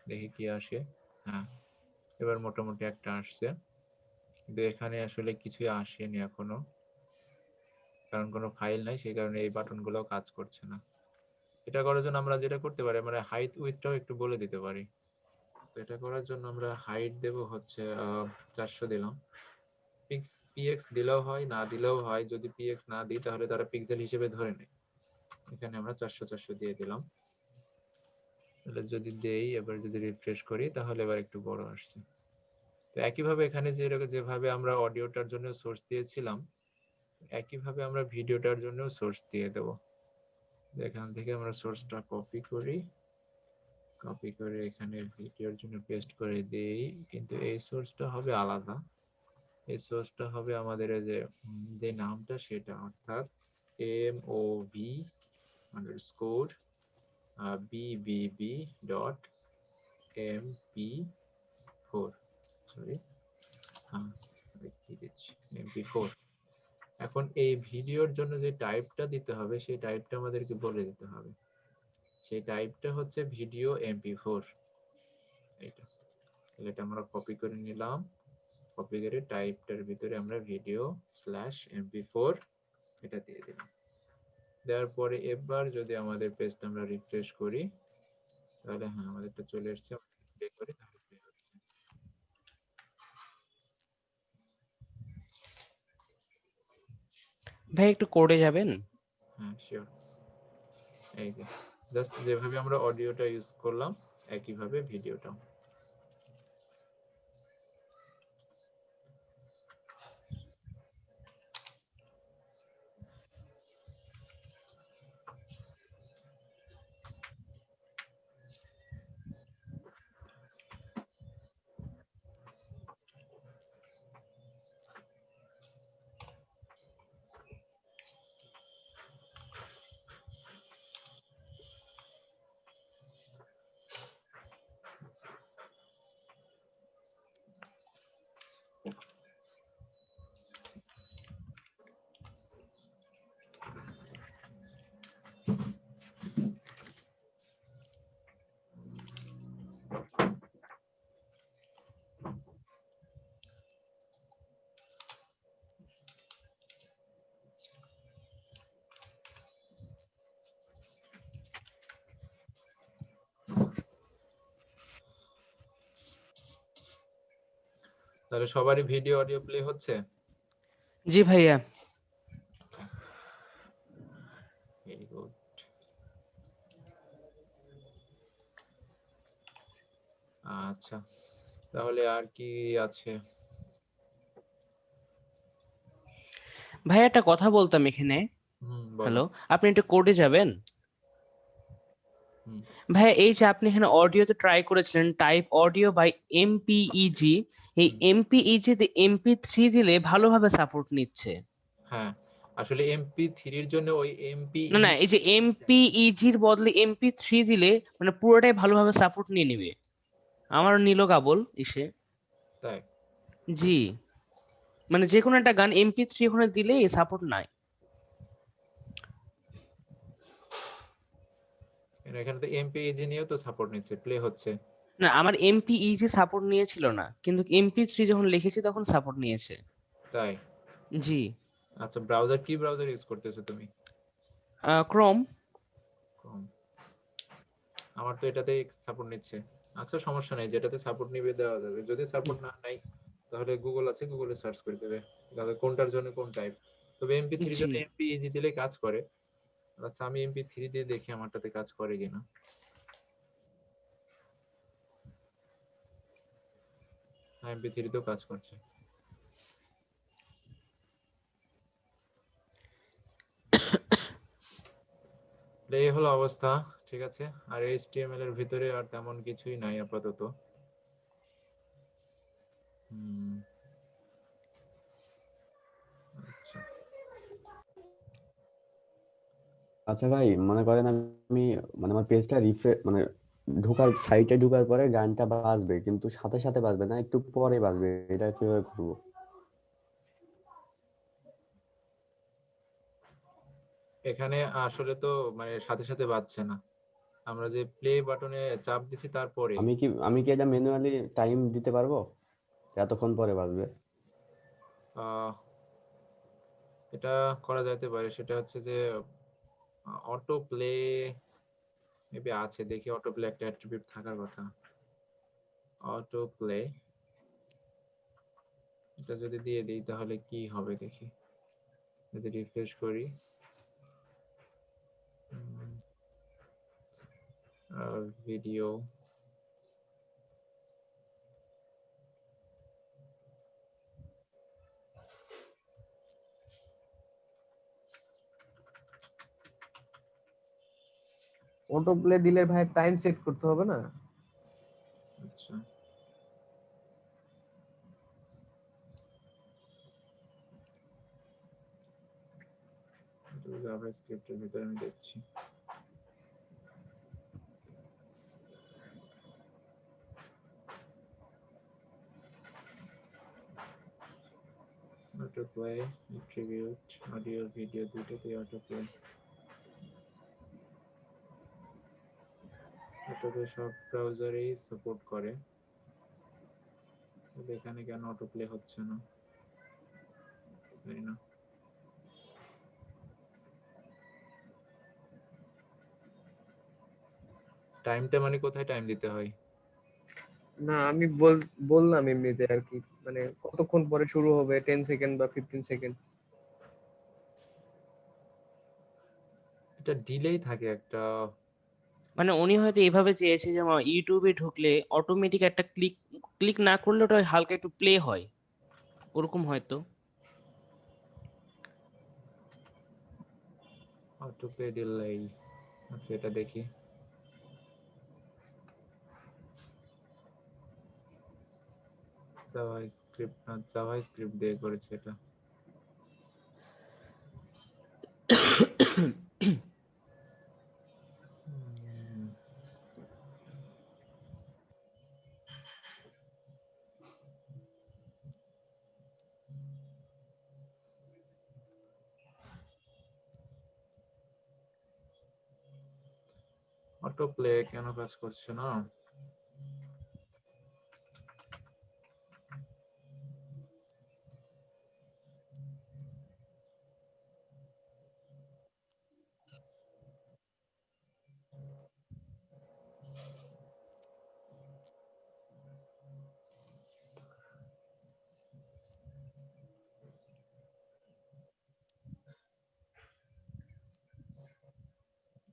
দেখি কি আসে। হ্যাঁ, এবার মোটামুটি একটা আসছে, কিন্তু এখানে আসলে কিছুই আসেনি এখনো, কারণ কোনো ফাইল নাই, সেই কারণে এই বাটনগুলো কাজ করছে না। এটা করার জন্য আমরা যেটা করতে পারি, আমরা হাইট উইডথটাও একটু বলে দিতে পারি। তো এটা করার জন্য আমরা হাইট দেব হচ্ছে 400 দিলাম। পিএক্স দিলেও হয়, না দিলেও হয়। যদি পিএক্স না দিই তাহলে তারা পিক্সেল হিসেবে ধরে নেয়। এখানে আমরা 400 দিয়ে দিলাম। তাহলে যদি দেই, এবার যদি রিফ্রেশ করি তাহলে এবার একটু বড় আসছে। তো একইভাবে এখানে যেভাবে আমরা অডিওটার জন্য সোর্স দিয়েছিলাম একইভাবে আমরা ভিডিওটার জন্য সোর্স দিয়ে দেব। এখান থেকে আমরা সোর্সটা কপি করে এখানে ভিডিওর জন্য পেস্ট করে দেই, কিন্তু এই সোর্সটা হবে আলাদা। এই সোর্সটা হবে আমাদের যে নামটা সেটা, অর্থাৎ mov_bbb.mp4, সরি, হ্যাঁ, লিখে দিচ্ছি mp4। এখন এই ভিডিওর জন্য যে টাইপটা দিতে হবে সেই টাইপটা আমাদেরকে বলে দিতে হবে। সেই টাইপটা হচ্ছে ভিডিও mp4। এটা, তাহলে এটা আমরা কপি করে নিলাম। কপি করে টাইপটার ভিতরে আমরা video/mp4 এটা দিয়ে দিলাম। দেওয়ার পরে এবার যদি আমাদের পেজটা আমরা রিফ্রেশ করি তাহলে হ্যাঁ, আমাদেরটা চলে এসেছে। প্লে করি তাহলে play হচ্ছে। ভাই একটু কোডে যাবেন? হ্যাঁ শিওর। এই যে জাস্ট যেভাবে আমরা অডিওটা ইউজ করলাম একইভাবে ভিডিওটাও। তাহলে সবারই ভিডিও অডিও প্লে হচ্ছে? জি ভাইয়া। Very good. আচ্ছা তাহলে আর কি আছে? ভাইয়া একটা কথা বলতাম এখানে। বলো। হ্যালো, আপনি একটু কোডে যাবেন? হুম। ভাইয়া এই যে আপনি এখানে অডিওতে ট্রাই করেছিলেন টাইপ অডিও বাই এমপিইজি, এই এমপিইজি তে এমপি3 দিলে ভালোভাবে সাপোর্ট নিচ্ছে। হ্যাঁ আসলে MP3 এর জন্য ওই MP না না, এই যে এমপিইজির বদলে এমপি3 দিলে মানে পুরোটাই ভালোভাবে সাপোর্ট নিয়ে নিবে। আমার নিল কাবল ইসে। তাই জি, মানে যে কোনো একটা গান এমপি3 ওখানে দিলে সাপোর্ট নাই। এখানে তো MP নিয়েও তো সাপোর্ট নিচ্ছে, প্লে হচ্ছে। না, আমার এমপিইজি সাপোর্ট নিয়েছিল না, কিন্তু এমপি3 যখন লিখেছি তখন সাপোর্ট নিয়েছে। তাই জি। আচ্ছা ব্রাউজার কি ব্রাউজার ইউজ করতেছো তুমি? ক্রোম। Chrome? আমার তো এটাতেই সাপোর্ট নিচ্ছে। আচ্ছা সমস্যা নাই, যেটাতে সাপোর্ট নিবে দেওয়া যাবে। যদি সাপোর্ট না নাই তাহলে গুগল আছে, গুগলে সার্চ করে দেবে তাহলে কোনটার জন্য কোন টাইপ। তবে MP3 এর জি। জন্য MP দিলে কাজ করে। আচ্ছা আমি MP3 দিয়ে দেখি আমারটাতে কাজ করে কিনা। MP3 তেও কাজ করছে। এই হলো অবস্থা, ঠিক আছে। আর HTML এর ভিতরে আর তেমন কিছুই নাই আপাতত। আচ্ছা আচ্ছা ভাই, মনে করেন আমি মানে আমার পেজটা রিফ্রেশ মানে সাইটে ঢোকার পরে গানটা বাজবে, কিন্তু সাথে সাথে বাজবে না, একটু পরে বাজবে, এটা কিভাবে করবো? এখানে আসলে তো মানে সাথে সাথে বাজছে না, আমরা যে প্লে বাটনে চাপ দিছি তারপরে। আমি কি এটা ম্যানুয়ালি টাইম দিতে পারবো এতক্ষণ পরে বাজবে? আহ এটা করা যেতে পারে, সেটা হচ্ছে যে অটো প্লে মেবি আছে, দেখি অটো প্লে একটা অ্যাট্রিবিউট থাকার কথা। অটো প্লে এটা যদি দিয়ে দিই তাহলে কি হবে দেখি, যদি রিফ্রেশ করি। ভিডিও অটো প্লে দিলে ভাই টাইম সেট করতে হবে না? আচ্ছা জাভাস্ক্রিপ্টের ভিতরে আমি দেখছি। Auto play attribute audio video দুটোতেই অটো প্লে। অটো প্লে সব ব্রাউজারেই সাপোর্ট করে, তবে এখানে কেন অটো প্লে হচ্ছে না জানি না। টাইমটা মানে কোথায় টাইম দিতে হয়? না আমি বললাম এমনিতে আর কি, মানে কতক্ষণ পরে শুরু হবে, 10 সেকেন্ড বা 15 সেকেন্ড। এটা ডিলেই থাকে একটা। মানে উনি হয়তো এভাবে চেয়েছে যে আমার ইউটিউবে ঢুকলে অটোমেটিক একটা ক্লিক ক্লিক না করলে ওটা হালকা একটু প্লে হয়, ওরকম হয়তো। Auto play delay. আচ্ছা এটা দেখি। জাভা স্ক্রিপ্ট দিয়ে করেছে এটা। হুম, অটো প্লে কেন কাজ করছে না?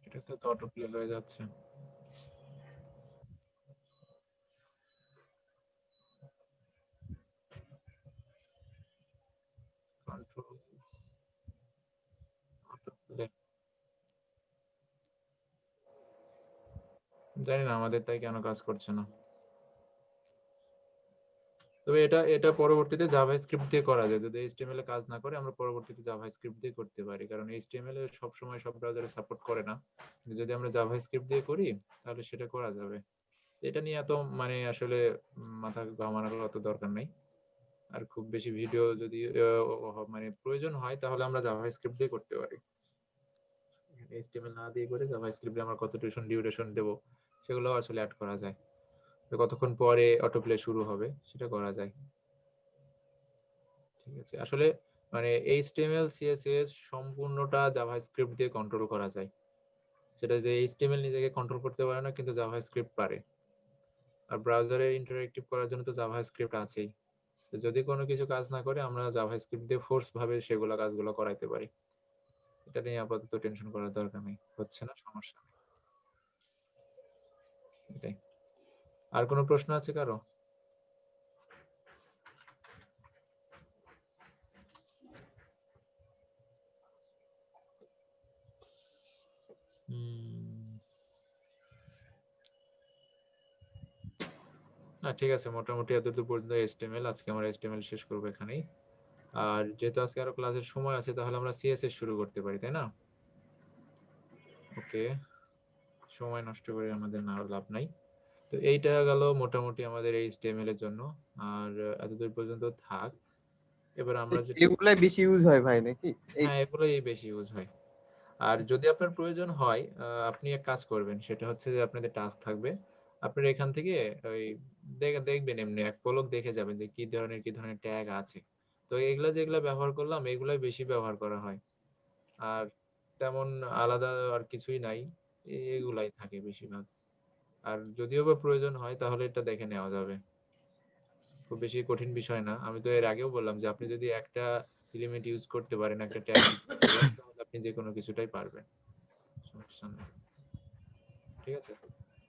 এটা তো অটো প্লে হয়ে যাচ্ছে। কন্ট্রোল অটো প্লে, জানি না আমাদের তাই কেন কাজ করছে না। তবে এটা এটা পরবর্তীতে জাভাস্ক্রিপ্ট দিয়ে করা যায়। যদি এইচটিএমএল এ কাজ না করে আমরা পরবর্তীতে জাভাস্ক্রিপ্ট দিয়ে করতে পারি, কারণ এইচটিএমএল এ সব সময় সব ব্রাউজারে সাপোর্ট করে না। যদি আমরা জাভাস্ক্রিপ্ট দিয়ে করি তাহলে সেটা করা যাবে। এটা নিয়ে এত মানে আসলে মাথা ঘামানোর অত দরকার নেই। আর খুব বেশি ভিডিও যদি মানে প্রয়োজন হয় তাহলে আমরা জাভাস্ক্রিপ্ট দিয়ে করতে পারি। এইচটিএমএল না দিয়ে করে জাভাস্ক্রিপ্টে আমরা কত ডিউরেশন দেব সেগুলো আসলে অ্যাড করা যায়। তো কতক্ষণ পরে অটো প্লে শুরু হবে সেটা করা যায়। ঠিক আছে, আসলে মানে এইচটিএমএল সিএসএস সম্পূর্ণটা জাভাস্ক্রিপ্ট দিয়ে কন্ট্রোল করা যায়। সেটা যে এইচটিএমএল নিজেকে কন্ট্রোল করতে পারে না, কিন্তু জাভাস্ক্রিপ্ট পারে। আর ব্রাউজারে ইন্টারঅ্যাক্টিভ করার জন্য তো জাভাস্ক্রিপ্ট আছেই। তো যদি কোনো কিছু কাজ না করে আমরা জাভাস্ক্রিপ্ট দিয়ে ফোর্স ভাবে সেগুলো কাজগুলো করাইতে পারি। এটা নিয়ে আপাতত টেনশন করার দরকার নেই, হচ্ছে না সমস্যা নেই। এটাই। আর কোনো প্রশ্ন আছে কারো? না ঠিক আছে, মোটামুটি এতদূর পর্যন্ত এইচটিএমএল। আজকে আমরা এইচটিএমএল শেষ করবো এখানেই। আর যেহেতু আজকে আরো ক্লাসের সময় আছে তাহলে আমরা সিএসএস শুরু করতে পারি, তাই না? ওকে, সময় নষ্ট করে আমাদের না লাভ নাই। তো এইটা গেল মোটামুটি আমাদের এইচটিএমএল এর জন্য। আর এতদূর পর্যন্ত থাক। এবার আমরা যেটা, এগুলাই বেশি ইউজ হয় ভাই নাকি? এই হ্যাঁ এগুলোই বেশি ইউজ হয়। আর যদি আপনার প্রয়োজন হয় আপনি এক কাজ করবেন, সেটা হচ্ছে যে আপনাদের টাস্ক থাকবে, আপনার এখান থেকে ওই দেখবেন এমনি এক পলক দেখে যাবেন যে কি ধরনের ট্যাগ আছে। তো এগুলা যেগুলা ব্যবহার করলাম এগুলাই বেশি ব্যবহার করা হয়। আর তেমন আলাদা আর কিছুই নাই, এগুলাই থাকে বেশিরভাগ। আর যদিও বা প্রয়োজন হয় তাহলে এটা দেখে নেওয়া যাবে, খুব বেশি কঠিন বিষয় না। আমি তো এর আগেও বললাম যে আপনি যদি একটা এলিমেন্ট ইউজ করতে পারেন, একটা ট্যাগ ইউজ করতে পারেন, তাহলে আপনি যে কোনো কিছুটাই পারবেন, সমস্যা নেই। ঠিক আছে।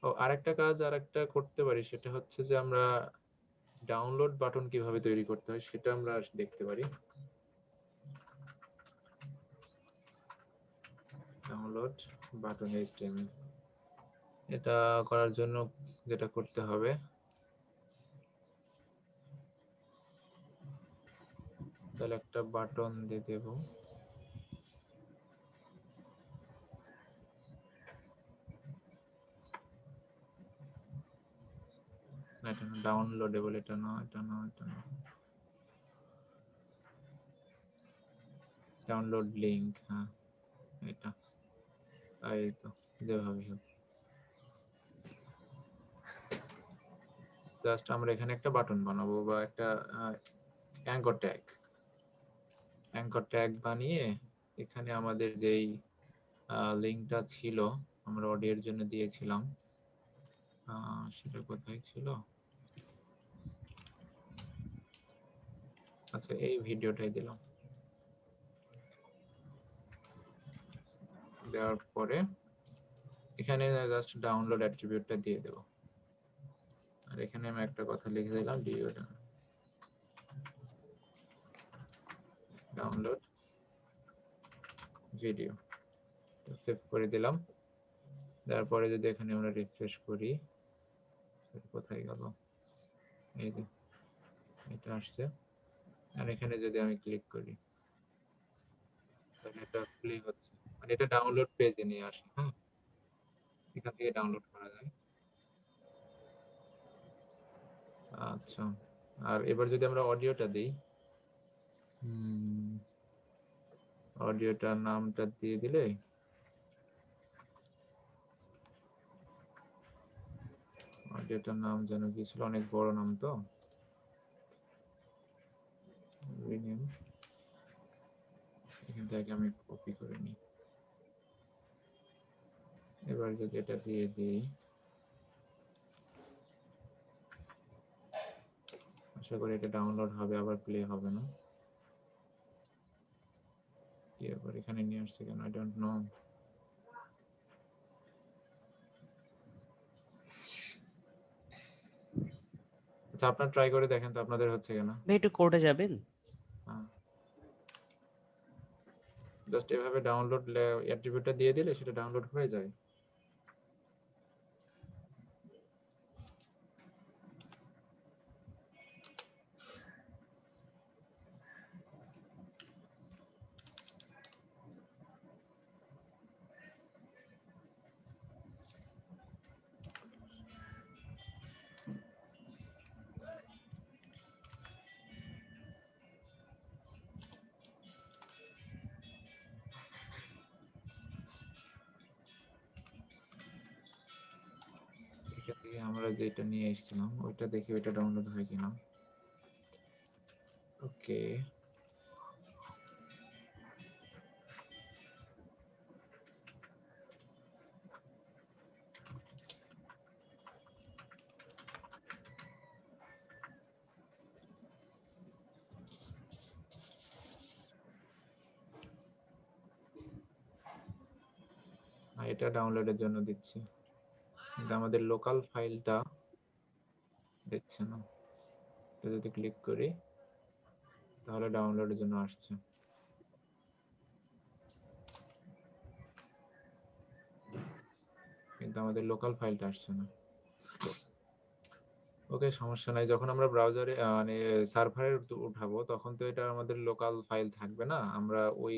ও আরেকটা কাজ আরেকটা করতে পারি, সেটা হচ্ছে যে আমরা ডাউনলোড বাটন কিভাবে তৈরি করতে হয় সেটা আমরা দেখতে পারি। ডাউনলোড বাটন এইচটিএমএল, এটা করার জন্য যেটা করতে হবে, তাহলে একটা বাটন দিয়ে দেব। না এটা না, ডাউনলোডেবল, এটা না, এটা না, এটা না, ডাউনলোড লিংক, হ্যাঁ এটা, এই তো যেভাবে হোক। জাস্ট আমরা এখানে একটা বাটন বানাবো বা একটা অ্যাঙ্কর ট্যাগ বানিয়ে এখানে আমাদের যেই লিংকটা ছিল আমরা অডিওর জন্য দিয়েছিলাম, সেটা কোথায় ছিল? আচ্ছা এই ভিডিওটাই দিলাম, দেওয়ার পরে এখানে জাস্ট ডাউনলোড অ্যাট্রিবিউটটা দিয়ে দেব। আর এখানে আমি একটা কথা লিখে দিলাম, ডাউনলোড ভিডিও, সেভ করে দিলাম। তারপরে যদি এখানে আমরা রিফ্রেশ করি, কোথায় গেল, এই যে এটা আসছে। আর এখানে যদি আমি ক্লিক করি তাহলে এটা প্লে হচ্ছে, মানে এটা ডাউনলোড পেজে নিয়ে আসে। হ্যাঁ, এখান থেকে ডাউনলোড করা যায়। আচ্ছা, আর এবার যদি আমরা অডিওটা দিই, অডিওটার নামটা দিয়ে দিলে, অডিওটার নাম যেন কি ছিল, অনেক বড় নাম তো, রিনেম। এখান থেকে আমি কপি করে নিই। এবার যদি এটা দিয়ে দিই, আশা করি এটা ডাউনলোড হবে, আবার প্লে হবে না। কি আবার এখানে নিয়ে আসছে কেন, আই ডোন্ট নো। আচ্ছা, আপনারা ট্রাই করে দেখেন তো আপনাদের হচ্ছে কেন। ভাই একটু কোর্টে যাবেন? জাস্ট এভাবে ডাউনলোড অ্যাট্রিবিউটটা দিয়ে দিলে সেটা ডাউনলোড হয়ে যায়। এখান থেকে আমরা যেটা নিয়ে এসেছিলাম ওইটা দেখি ওইটা ডাউনলোড হয় কিনা। ওকে, এটা ডাউনলোডের জন্য দিচ্ছি, কিন্তু আমাদের লোকাল ফাইলটা দিচ্ছে না। তো যদি ক্লিক করি তাহলে ডাউনলোডের জন্য আসছে, কিন্তু আমাদের লোকাল ফাইলটা আসছে না। ওকে, সমস্যা নাই। যখন আমরা ব্রাউজারে মানে সার্ভারে উঠাবো তখন তো এটা আমাদের লোকাল ফাইল থাকবে না, আমরা ওই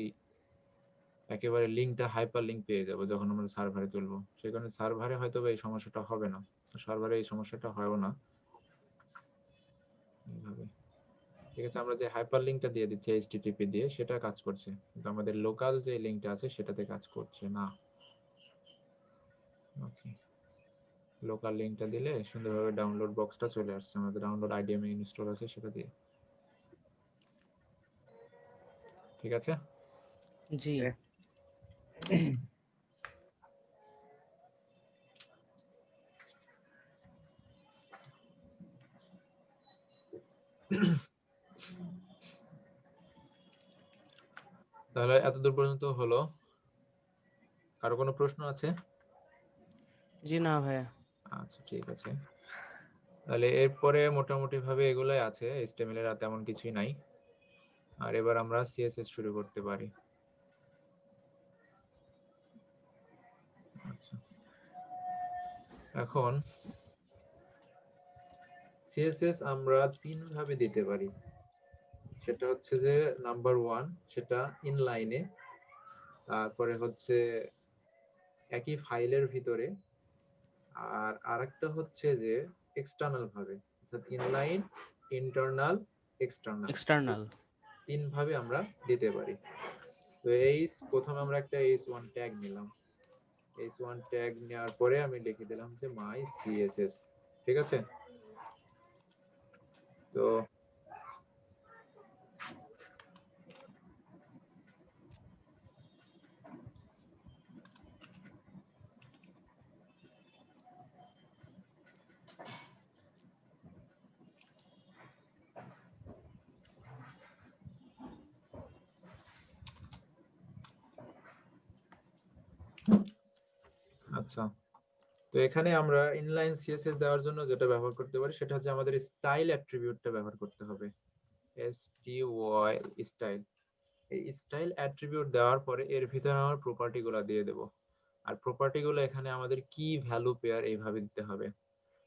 একেবারে লিঙ্কটা হাইপার লিঙ্ক পেয়ে যাবো যখন আমরা সার্ভারে তুলবো। সেই কারণে সার্ভারে হয়তো এই সমস্যাটা হবে না, সার্ভারে এই সমস্যাটা হয়ও না এইভাবে। ঠিক আছে, আমরা যে হাইপার লিঙ্কটা দিয়ে দিচ্ছি HTTP দিয়ে সেটা কাজ করছে, কিন্তু আমাদের লোকাল যে লিঙ্কটা আছে সেটাতে কাজ করছে না। ওকে, লোকাল লিঙ্কটা দিলে সুন্দরভাবে ডাউনলোড বক্সটা চলে আসছে, আমাদের ডাউনলোড IDMA ইনস্টল আছে সেটা দিয়ে। ঠিক আছে, জি। তাহলে এতদূর পর্যন্ত হলো। কারো কোনো প্রশ্ন আছে? জি না ভাইয়া। আচ্ছা, ঠিক আছে। তাহলে এরপরে মোটামুটি ভাবে এগুলাই আছে, HTML এর আর তেমন কিছুই নাই। আর এবার আমরা CSS শুরু করতে পারি। আচ্ছা, এখন CSS আমরা তিন ভাবে দিতে পারি। সেটা হচ্ছে যে নাম্বার 1 সেটা ইনলাইনে, তারপরে হচ্ছে একই ফাইলের ভিতরে, আর আরেকটা হচ্ছে যে এক্সটার্নাল ভাবে, অর্থাৎ ইনলাইন, ইন্টারনাল, এক্সটার্নাল, এক্সটার্নাল। তিন ভাবে আমরা দিতে পারি। তো প্রথমে আমরা একটা h1 ট্যাগ নিলাম। h1 ট্যাগ নেওয়ার পরে আমি লিখে দিলাম যে মাই CSS। ঠিক আছে, তো আচ্ছা, তো এখানে আমরা ইনলাইন সিএসএস দেওয়ার জন্য যেটা ব্যবহার করতে পারি সেটা হচ্ছে আমাদের স্টাইল অ্যাট্রিবিউটটা ব্যবহার করতে হবে। STY style. এই স্টাইল অ্যাট্রিবিউট দেওয়ার পরে এর ভিতরে আমরা প্রপার্টি গুলো দিয়ে দেব। আর প্রপার্টি গুলো এখানে আমাদের কি ভ্যালু পেয়ার এইভাবে দিতে হবে,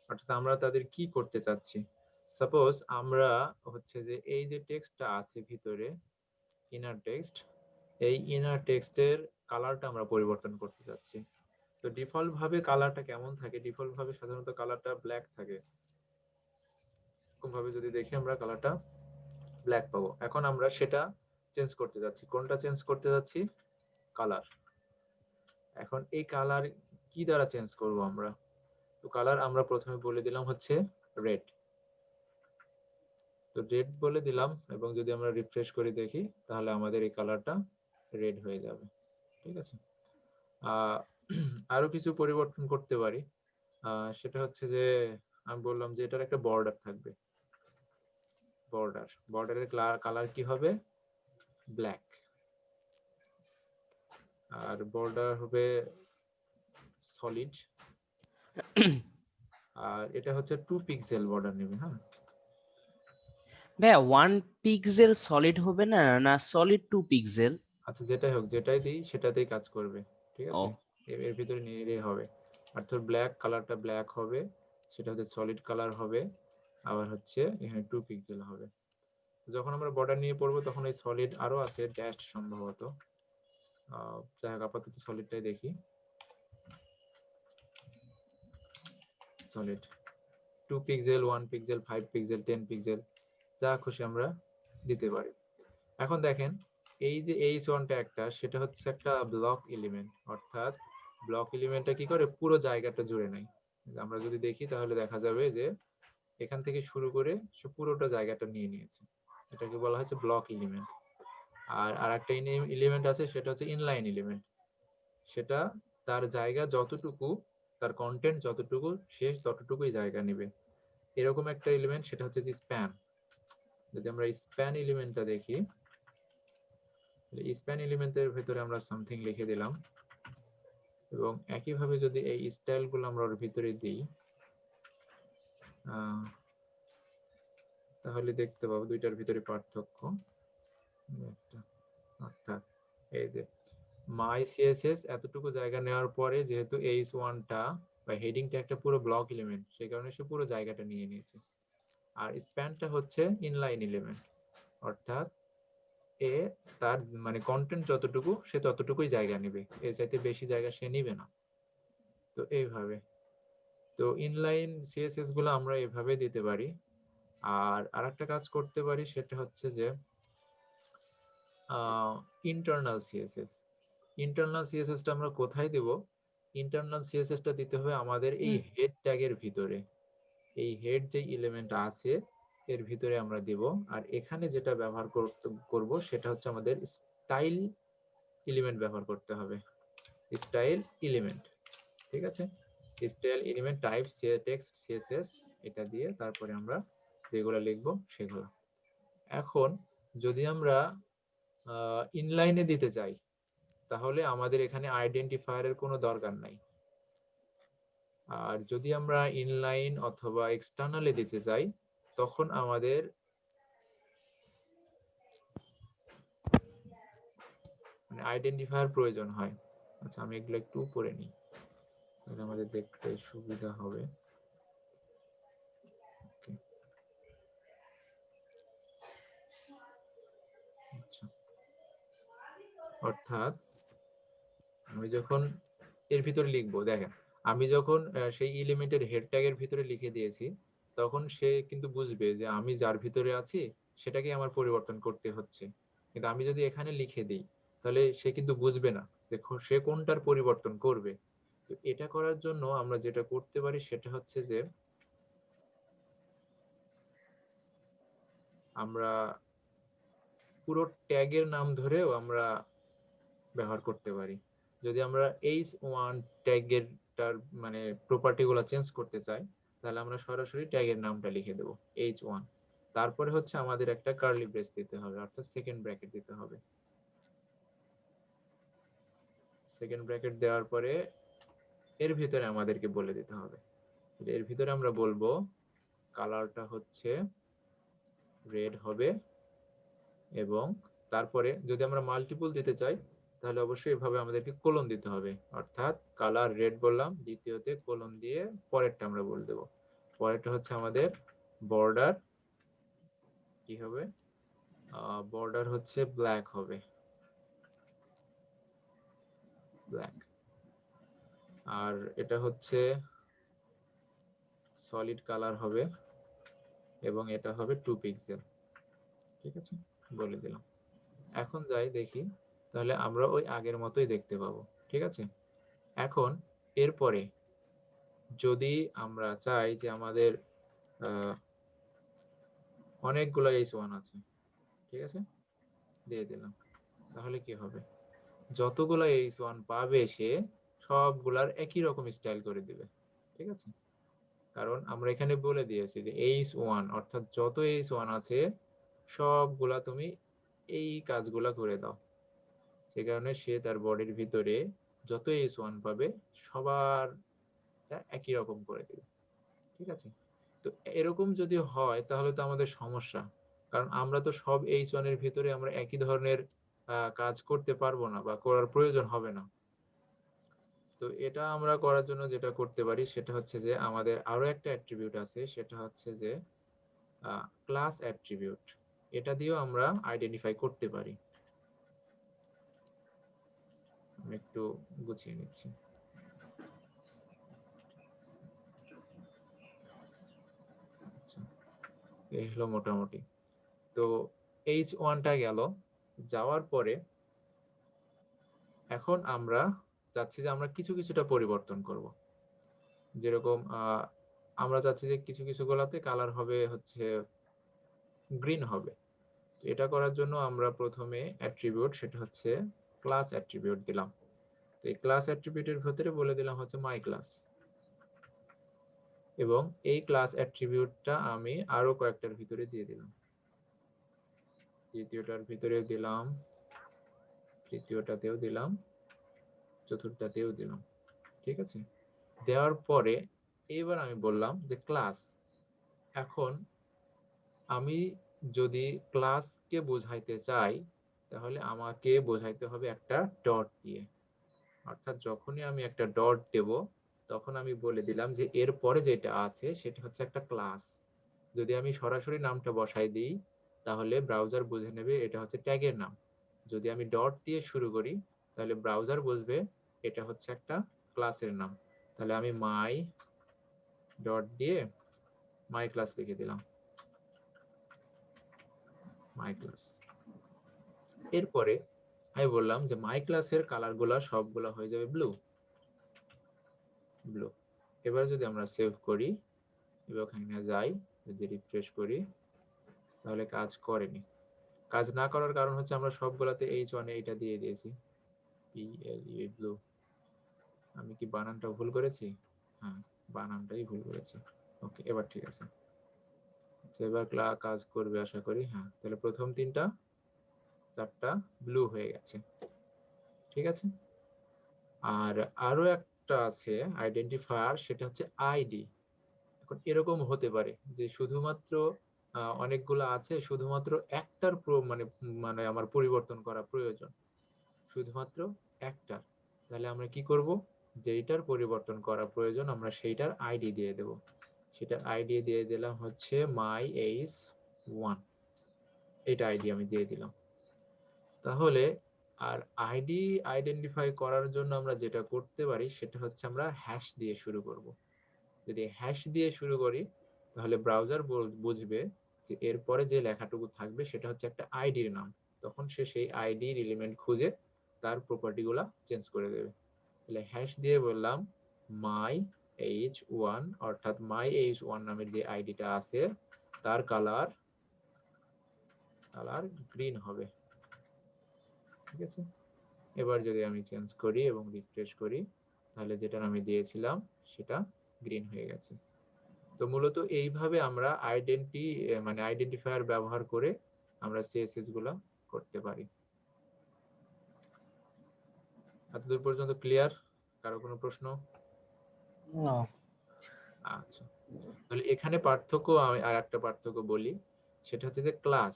অর্থাৎ আমরা তাদের কি করতে চাচ্ছি। সাপোজ আমরা হচ্ছে যে এই যে টেক্সটটা আছে ভিতরে ইনার টেক্সট, এই ইনার টেক্সটের কালারটা আমরা পরিবর্তন করতে চাচ্ছি। তো ডিফল্ট ভাবে কালারটা কেমন থাকে, ডিফল্ট ভাবে সাধারণত কালারটা ব্ল্যাক থাকে। এরকম ভাবে যদি দেখি আমরা কালারটা ব্ল্যাক পাবো। এখন আমরা সেটা চেঞ্জ করতে যাচ্ছি। কোনটা চেঞ্জ করতে যাচ্ছি? কালার। এখন এই কালার কি দ্বারা চেঞ্জ করব আমরা? তো কালার আমরা প্রথমে বলে দিলাম হচ্ছে রেড। তো রেড বলে দিলাম এবং যদি আমরা রিফ্রেশ করে দেখি তাহলে আমাদের এই কালারটা রেড হয়ে যাবে। ঠিক আছে। আরো কিছু পরিবর্তন করতে পারি। সেটা হচ্ছে যে আমি বললাম যে এটার একটা বর্ডার থাকবে। বর্ডারের কালার কি হবে? ব্ল্যাক। আর বর্ডার হবে সলিড। আর এটা হচ্ছে 2 পিক্সেল বর্ডার নেবে। হ্যাঁ ভাইয়া 1 পিক্সেল সলিড হবে না, না সলিড 2 পিক্সেল? আচ্ছা, যেটাই হোক, যেটাই দিই সেটাতেই কাজ করবে। ঠিক ও আছে, এর ভিতরে নিলেই হবে। আর তোর ব্ল্যাক কালারটা ব্ল্যাক হবে, সেটা হচ্ছে সলিড কালার হবে। আবার হচ্ছে এখানে 2 পিক্সেল হবে। যখন আমরা বর্ডার নিয়ে পড়বো তখন এই সলিড আরো আছে ড্যাশ সম্ভবত। যাই হোক, আপাতত সলিডটাই দেখি। Solid 2 pixel, 1 pixel, 5 pixel, 10 pixel, যা খুশি আমরা দিতে পারি। এখন দেখেন এই যে H1 ট্যাগটা, সেটা হচ্ছে একটা ব্লক এলিমেন্ট, অর্থাৎ ব্লক এলিমেন্টটা কি করে পুরো জায়গাটা জুড়ে নেয়। আমরা যদি দেখি তাহলে দেখা যাবে যে এখান থেকে শুরু করে সে পুরোটা জায়গাটা নিয়ে নিয়েছে। এটাকে বলা হচ্ছে ব্লক এলিমেন্ট। আর আরেকটা এলিমেন্ট আছে, সেটা হচ্ছে ইনলাইন এলিমেন্ট। সেটা তার জায়গা যতটুকু, তার কন্টেন্ট যতটুকু, সে ততটুকুই জায়গা নেবে। এরকম একটা এলিমেন্ট, সেটা হচ্ছে যে স্প্যান। যদি আমরা স্প্যান এলিমেন্টটা দেখি, স্প্যান এলিমেন্টের ভিতরে আমরা সামথিং লিখে দিলাম এবং একইভাবে যদি এই স্টাইল গুলো আমরা ওর ভিতরে দিই তাহলে দেখতে পাবো দুইটার ভিতরে পার্থক্য। অর্থাৎ এই যে মাই সিএসএস এতটুকু জায়গা নেওয়ার পরে যেহেতু H1টা বা হেডিংটা একটা পুরো ব্লক এলিমেন্ট, সেই কারণে সে পুরো জায়গাটা নিয়ে নিয়েছে। আর স্প্যানটা হচ্ছে ইনলাইন এলিমেন্ট, অর্থাৎ এ তার মানে কন্টেন্ট যতটুকু সে ততটুকুই জায়গা নেবে, এর চাইতে বেশি জায়গা সে নিবে না। তো এইভাবে, তো ইনলাইন সিএসএস গুলো আমরা এভাবে দিতে পারি। আর আরেকটা কাজ করতে পারি, সেটা হচ্ছে যে ইন্টারনাল সিএসএস। ইন্টারনাল সিএসএসটা আমরা কোথায় দেব? ইন্টারনাল সিএসএসটা দিতে হবে আমাদের এই হেড ট্যাগের ভিতরে। এই হেড যে এলিমেন্ট আছে এর ভিতরে আমরা দেব। আর এখানে যেটা ব্যবহার করব সেটা হচ্ছে আমাদের স্টাইল এলিমেন্ট ব্যবহার করতে হবে। স্টাইল এলিমেন্ট, ঠিক আছে। Style element type text CSS, এটা দিয়ে তারপরে আমরা যেগুলো লিখবো সেগুলো। এখন যদি আমরা ইনলাইনে দিতে চাই তাহলে আমাদের এখানে আইডেন্টিফায়ারের কোনো দরকার নাই। আর যদি আমরা ইনলাইন অথবা এক্সটার্নালে দিতে চাই তখন আমাদের মানে আইডেন্টিফায়ার প্রয়োজন হয়। আচ্ছা, আমি এগুলো একটু পড়ে নিই তাহলে আমাদের দেখতে সুবিধা হবে। আচ্ছা, অর্থাৎ আমি যখন এর ভিতরে লিখবো, দেখেন আমি যখন সেই এলিমেন্টের হেড ট্যাগের ভিতরে লিখে দিয়েছি তখন সে কিন্তু বুঝবে যে আমি যার ভিতরে আছি সেটাকে আমার পরিবর্তন করতে হচ্ছে। কিন্তু আমি যদি এখানে লিখে দিই তাহলে সে কিন্তু বুঝবে না যে সে কোনটার পরিবর্তন করবে। তো এটা করার জন্য আমরা যেটা করতে পারি সেটা হচ্ছে যে আমরা পুরো ট্যাগের নাম ধরেও আমরা ব্যবহার করতে পারি। যদি আমরা H1 ট্যাগের তার মানে প্রপার্টি গুলো চেঞ্জ করতে চাই তাহলে আমরা সরাসরি ট্যাগের নামটা লিখে দেব H1। তারপরে হচ্ছে আমাদের একটা কার্লি ব্রেস দিতে হবে, অর্থাৎ সেকেন্ড ব্র্যাকেট দিতে হবে। সেকেন্ড ব্র্যাকেট দেওয়ার পরে এর ভিতরে আমাদেরকে বলে দিতে হবে। এর ভিতরে আমরা বলবো কালারটা হচ্ছে রেড হবে, এবং তারপরে যদি আমরা মাল্টিপল দিতে চাই তাহলে অবশ্যই এভাবে আমাদেরকে কোলন দিতে হবে, অর্থাৎ কালার রেড বললাম, দ্বিতীয়তে কোলন দিয়ে পরেরটা আমরা বলে দেবো। পরেরটা হচ্ছে আমাদের বর্ডার কি হবে, বর্ডার হচ্ছে ব্ল্যাক হবে, ব্ল্যাক। আর এটা হচ্ছে সলিড কালার হবে, এবং এটা হবে 2 পিক্সেল। ঠিক আছে, বলে দিলাম। এখন যাই দেখি, তাহলে আমরা ওই আগের মতোই দেখতে পাবো। ঠিক আছে, এখন এরপরে যদি আমরা চাই যে আমাদের অনেকগুলো H1 আছে, ঠিক আছে, দিয়ে দিলাম, তাহলে কি হবে, যতগুলো H1 পাবে সে সবগুলার একই রকম স্টাইল করে দিবে। ঠিক আছে, কারণ আমরা এখানে বলে দিয়েছি যে H1 অর্থাৎ যত H1 আছে সবগুলা তুমি এই কাজগুলা করে দাও। সে কারণে সে তার বডির ভিতরে যত H1 পাবে সবার একই রকম করে দিবে। ঠিক আছে, তো এরকম যদি হয় তাহলে তো আমাদের সমস্যা, কারণ আমরা তো সব H1 এর ভিতরে আমরা একই ধরনের কাজ করতে পারবো না বা করার প্রয়োজন হবে না। তো এটা আমরা করার জন্য যেটা করতে পারি সেটা হচ্ছে যে আমাদের আরো একটা অ্যাট্রিবিউট আছে, সেটা হচ্ছে যে ক্লাস অ্যাট্রিবিউট। এটা দিয়েও আমরা আইডেন্টিফাই করতে পারি। আমি একটু গুছিয়ে নিচ্ছি। আচ্ছা, এই হলো মোটামুটি। তো H1টা গেল, যাওয়ার পরে এখন আমরা চাচ্ছি যে আমরা কিছুটা পরিবর্তন করব। যেরকম আমরা চাচ্ছি যে কিছু গোলাতে কালার হবে হচ্ছে গ্রিন হবে। এটা করার জন্য আমরা প্রথমে অ্যাট্রিবিউট, সেটা হচ্ছে ক্লাস অ্যাট্রিবিউট দিলাম। তো এই ক্লাস অ্যাট্রিবিউটের ভিতরে বলে দিলাম হচ্ছে মাই ক্লাস, এবং এই ক্লাস অ্যাট্রিবিউটটা আমি আরো কয়েকটার ভিতরে দিয়ে দিলাম। দ্বিতীয়টার ভিতরে দিলাম, তৃতীয়টাতেও দিলাম, চতুর্থটাতেও দিলাম। ঠিক আছে, দেওয়ার পরে এবার আমি বললাম যে ক্লাস। এখন আমি যদি ক্লাসকে বোঝাইতে চাই তাহলে আমাকে বোঝাইতে হবে একটা ডট দিয়ে, অর্থাৎ যখনই আমি একটা ডট দেব তখন আমি বলে দিলাম যে এর পরে যেটা আছে সেটা হচ্ছে একটা ক্লাস। যদি আমি সরাসরি নামটা বসাই দিই তাহলে ব্রাউজার বুঝে নেবে এটা হচ্ছে ট্যাগের নাম। যদি আমি ডট দিয়ে শুরু করি তাহলে ব্রাউজার বুঝবে এটা হচ্ছে একটা ক্লাসের নাম। তাহলে আমি মাই ডট দিয়ে মাই ক্লাস লিখে দিলাম, মাই ক্লাস। এরপরে আমি বললাম যে মাই ক্লাসের কালার গুলা সবগুলা হয়ে যাবে ব্লু, ব্লু। এবার যদি আমরা সেভ করি এবং এখানে যাই, যদি রিফ্রেশ করি তাহলে কাজ করেনি। কাজ না করার কারণ হচ্ছে আমরা সবগুলাতে H1 এটা দিয়ে দিয়েছি, PLE ব্লু। আমি কি বানানটা ভুল করেছি? হ্যাঁ, বানানটাই ভুল করেছি। ওকে, এবার ঠিক আছে। আচ্ছা, এবার কাজ করবে আশা করি। হ্যাঁ, তাহলে প্রথম চারটা ব্লু হয়ে গেছে। ঠিক আছে, আর আরো একটা আছে আইডেন্টিফায়ার, সেটা হচ্ছে আইডি। এখন এরকম হতে পারে যে শুধুমাত্র অনেকগুলো আছে, শুধুমাত্র একটার মানে মানে আমার পরিবর্তন করা প্রয়োজন, শুধুমাত্র একটা। তাহলে আমরা কি করব, যেইটার পরিবর্তন করা প্রয়োজন আমরা সেইটার আইডি দিয়ে দেব। সেটার আইডি দিয়ে দিলাম হচ্ছে myH1, এটা আইডি আমি দিয়ে দিলাম। তাহলে আর আইডি আইডেন্টিফাই করার জন্য আমরা যেটা করতে পারি সেটা হচ্ছে আমরা হ্যাশ দিয়ে শুরু করব। যদি হ্যাশ দিয়ে শুরু করি তাহলে ব্রাউজার বুঝবে যে এরপরে যে লেখাটুকু থাকবে সেটা হচ্ছে একটা আইডির নাম, তখন সে সেই আইডির এলিমেন্ট খুঁজে তার প্রপার্টি গুলা চেঞ্জ করে দেবে। তাহলে হ্যাশ দিয়ে বললাম myH1, অর্থাৎ myH1 নামের যে আইডিটা আছে তার কালার গ্রিন হবে। ঠিক আছে, এবার যদি আমি চেঞ্জ করি এবং রিফ্রেশ করি তাহলে যেটা আমি দিয়েছিলাম সেটা গ্রিন হয়ে গেছে। তো মূলত এইভাবে আমরা আইডেন্টিফায়ার ব্যবহার করে আমরা সিএসএস গুলা করতে পারি। এতদূর পর্যন্ত ক্লিয়ার? কারো কোনো প্রশ্ন? না। আচ্ছা, তাহলে এখানে পার্থক্য, আমি আর একটা পার্থক্য বলি, সেটা হচ্ছে যে ক্লাস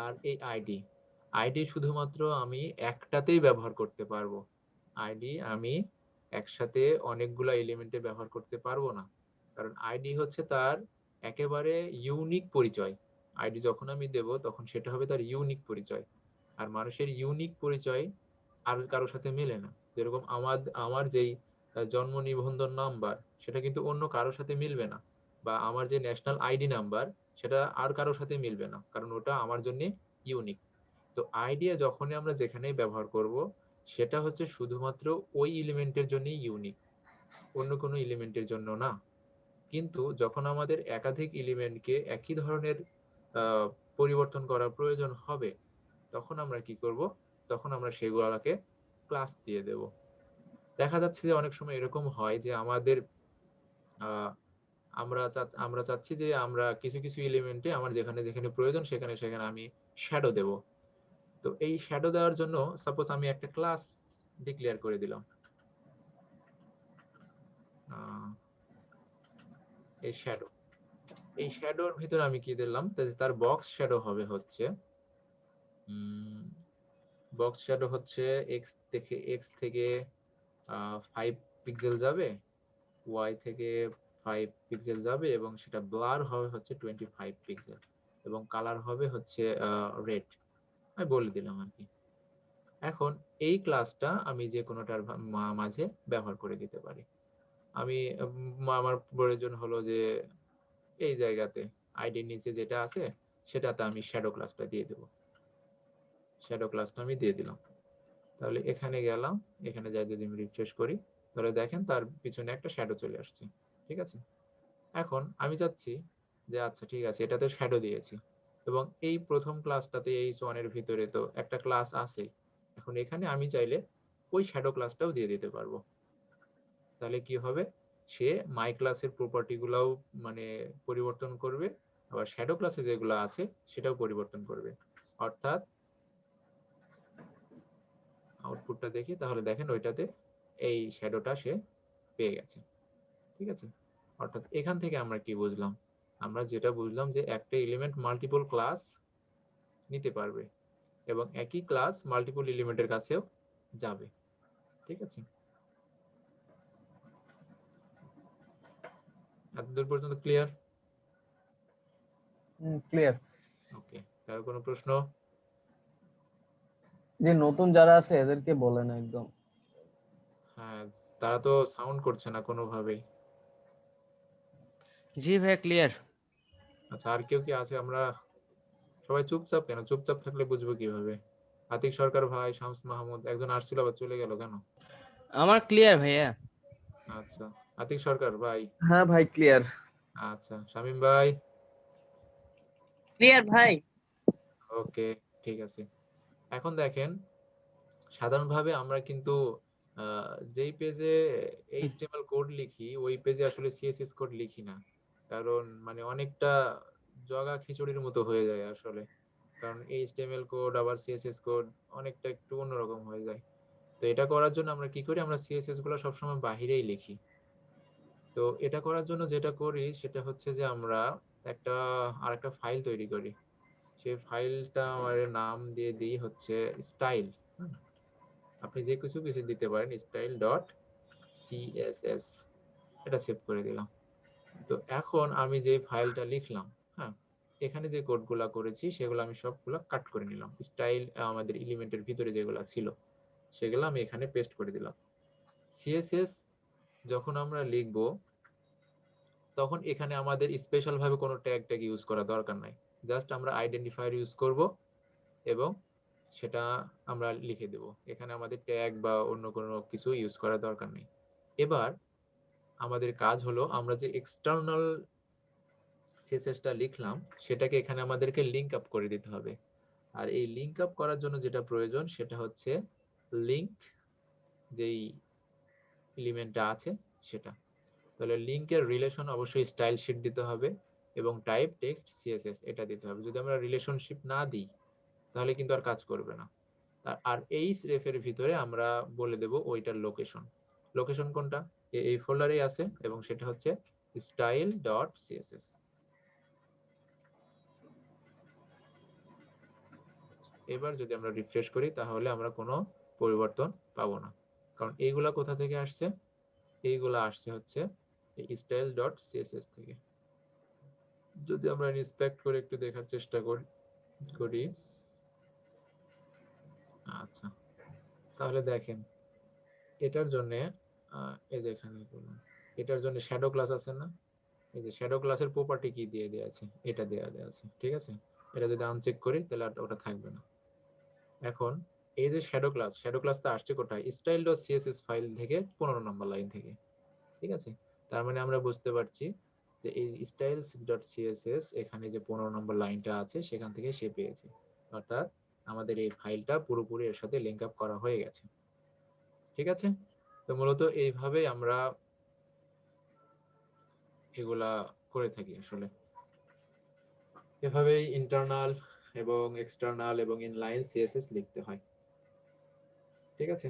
আর এই আইডি। আইডি শুধুমাত্র আমি একটাতেই ব্যবহার করতে পারবো, আইডি আমি একসাথে অনেকগুলা এলিমেন্টে ব্যবহার করতে পারবো না। কারণ আইডি হচ্ছে তার একেবারে ইউনিক পরিচয়। আইডি যখন আমি দেব তখন সেটা হবে তার ইউনিক পরিচয়। আর মানুষের ইউনিক পরিচয় আর কারোর সাথে মেলে না। যেরকম আমার আমার যেই জন্ম নিবন্ধন নাম্বার, সেটা কিন্তু অন্য কারোর সাথে মিলবে না। বা আমার যে ন্যাশনাল আইডি নাম্বার, সেটা আর কারোর সাথে মিলবে না, কারণ ওটা আমার জন্য ইউনিক। তো আইডিয়া যখনই আমরা যেখানেই ব্যবহার করব, সেটা হচ্ছে শুধুমাত্র ওই এলিমেন্টের জন্যই ইউনিক, অন্য কোনো এলিমেন্টের জন্য না। কিন্তু যখন আমাদের একাধিক এলিমেন্টকে একই ধরনের আহ, পরিবর্তন করার প্রয়োজন হবে, তখন আমরা কি করব? তখন আমরা সেগুলোকে ক্লাস দিয়ে দেব। দেখা যাচ্ছে যে অনেক সময় এরকম হয় যে আমাদের আহ, আমরা চাচ্ছি যে আমরা কিছু কিছু এলিমেন্টে আমার যেখানে যেখানে প্রয়োজন সেখানে সেখানে আমি শ্যাডো দেব। তো এই শ্যাডো দেওয়ার জন্য সাপোজ আমি একটা ক্লাস ডিক্লেয়ার করে দিলাম, এই শ্যাডো। এই শ্যাডোর ভিতরে আমি কি দিলাম, তার বক্স শ্যাডো হবে হচ্ছে বক্স শ্যাডো হচ্ছে এক্স থেকে 5 পিক্সেল যাবে, ওয়াই থেকে 5 পিক্সেল যাবে, এবং সেটা ব্লার হবে হচ্ছে 25 পিক্সেল, এবং কালার হবে হচ্ছে রেড। আমি বলে দিলাম আর কি। এখন এই ক্লাসটা আমি যে কোনোটার মাঝে ব্যবহার করে দিতে পারি। আমি আমার প্রয়োজন হলো যে এই জায়গাতে আইডির নিচে যেটা আছে সেটাতে আমি শ্যাডো ক্লাসটা দিয়ে দেব। শ্যাডো ক্লাসটা আমি দিয়ে দিলাম। তাহলে এখানে গেলাম, এখানে যাই যদি আমি রিফ্রেশ করি, তাহলে দেখেন তার পিছনে একটা শ্যাডো চলে আসছে। ঠিক আছে, এখন আমি চাচ্ছি যে আচ্ছা ঠিক আছে, এটাতে শ্যাডো দিয়েছি, এবং এই প্রথম ক্লাসটাতে এই সোয়ানের ভিতরে তো একটা ক্লাস আছে। এখন এখানে আমি চাইলে ওই শ্যাডো ক্লাসটাও দিয়ে দিতে পারবো। তাহলে কি হবে, সে মাই ক্লাসের প্রপার্টি গুলাও মানে পরিবর্তন করবে, আবার শ্যাডো ক্লাসে যেগুলো আছে সেটাও পরিবর্তন করবে। অর্থাৎ আউটপুটটা দেখি, তাহলে দেখেন ওইটাতে এই শ্যাডোটা সে পেয়ে গেছে। ঠিক আছে, অর্থাৎ এখান থেকে আমরা কি বুঝলাম? আমরা যেটা বুঝলাম যে একটা এলিমেন্ট মাল্টিপল ক্লাস নিতে পারবে, এবং একই ক্লাস মাল্টিপল এলিমেন্টের কাছেও যাবে। ঠিক আছে, এতদূর পর্যন্ত ক্লিয়ার? ক্লিয়ার। ওকে, কারো কোনো প্রশ্ন? যে নতুন যারা আছে এদেরকে বলেন একদম। হ্যাঁ, তারা তো সাউন্ড করছে না কোনোভাবেই। জি ভাইয়া ক্লিয়ার। আচ্ছা, আর কেউ কি আছে? আমরা সবাই চুপচাপ কেন? চুপচাপ থাকলে বুঝবো কিভাবে? আতিক সরকার ভাই, শামস মাহমুদ, একজন আসছিল আবার চলে গেল কেন? আমার ক্লিয়ার ভাইয়া। আচ্ছা, আতিক সরকার ভাই। হ্যাঁ ভাই ক্লিয়ার। আচ্ছা, শামীম ভাই। ক্লিয়ার ভাই। ওকে, ঠিক আছে। এখন দেখেন, সাধারণভাবে আমরা কিন্তু যেই পেজে এইচটিএমএল কোড লিখি ওই পেজে আসলে সিএসএস কোড লিখি না। কারণ মানে অনেকটা জগা খিচুড়ির মতো হয়ে যায় আসলে। কারণ এইচটিএমএল কোড আবার সিএসএস কোড অনেকটা একটু অন্যরকম হয়ে যায়। তো এটা করার জন্য আমরা কি করি, আমরা সিএসএস গুলো সবসময় বাহিরেই লিখি। তো এটা করার জন্য যেটা করি সেটা হচ্ছে যে আমরা একটা আরেকটা ফাইল তৈরি করি। সেই ফাইলটা আমার নাম দিয়ে দিই হচ্ছে স্টাইল। আপনি যে কিছু কিছু দিতে পারেন, স্টাইল ডট সিএসএস, এটা সেভ করে দিলাম। তো এখন আমি যে ফাইলটা লিখলাম, হ্যাঁ, এখানে যে কোডগুলা করেছি সেগুলো আমি সবগুলো কাট করে নিলাম। স্টাইল আমাদের এলিমেন্টের ভিতরে যেগুলো ছিল সেগুলো আমি এখানে পেস্ট করে দিলাম। সিএসএস যখন আমরা লিখব তখন এখানে আমাদের স্পেশাল ভাবে কোনো ট্যাগ ট্যাগ ইউজ করা দরকার নাই। জাস্ট আমরা আইডেন্টিফায়ার ইউজ করব এবং সেটা আমরা লিখে দেব। এখানে আমাদের ট্যাগ বা অন্য কোনো কিছু ইউজ করার দরকার নেই। এবার আমাদের কাজ হলো আমরা যে এক্সটার্নাল সিএসএসটা লিখলাম সেটাকে এখানে আমাদেরকে লিংক আপ করে দিতে হবে। আর এই লিংক আপ করার জন্য যেটা প্রয়োজন সেটা হচ্ছে লিংক, যেই এলিমেন্টটা আছে সেটা। তাহলে লিংকের রিলেশন অবশ্যই স্টাইল শিট দিতে হবে এবং টাইপ টেক্সট সিএসএস এটা দিতে হবে। যদি আমরা রিলেশনশিপ না দিই তাহলে কিন্তু আর কাজ করবে না। আর এই রেফের ভিতরে আমরা বলে দেব ওইটার লোকেশন। লোকেশন কোনটা? এই ফোল্ডারেই আছে এবং সেটা হচ্ছে style.css। এবার যদি আমরা রিফ্রেশ করি তাহলে আমরা কোনো পরিবর্তন পাবো না, কারণ এইগুলা কোথা থেকে আসছে? এইগুলা আসছে হচ্ছে এই style.css থেকে। যদি আমরা ইন্সপেক্ট করে একটু দেখার চেষ্টা করি, আচ্ছা তাহলে দেখেন এটার জন্য এই যে এখানে এটার জন্য শ্যাডো ক্লাস আছে না? এই যে শ্যাডো ক্লাসের প্রপার্টি কি দিয়ে দেওয়া আছে, এটা দেওয়া আছে, ঠিক আছে? এটা যদি আনচেক করি তাহলে আর ওটা থাকবে না। এখন এই যে শ্যাডো ক্লাসটা আসছে কোথায়? style.css ফাইল থেকে 15 নম্বর লাইন থেকে, ঠিক আছে? তার মানে আমরা বুঝতে পারছি যে এই styles.css এখানে যে 15 নম্বর লাইনটা আছে সেখান থেকে সে পেয়েছে, অর্থাৎ আমাদের এই ফাইলটা পুরোপুরি এর সাথে লিংক আপ করা হয়ে গেছে, ঠিক আছে? তো মূলত এইভাবে আমরা এগুলা করে থাকি আসলে। এভাবেই ইন্টারনাল এবং এক্সটার্নাল এবং ইনলাইন সিএসএস লিখতে হয়, ঠিক আছে?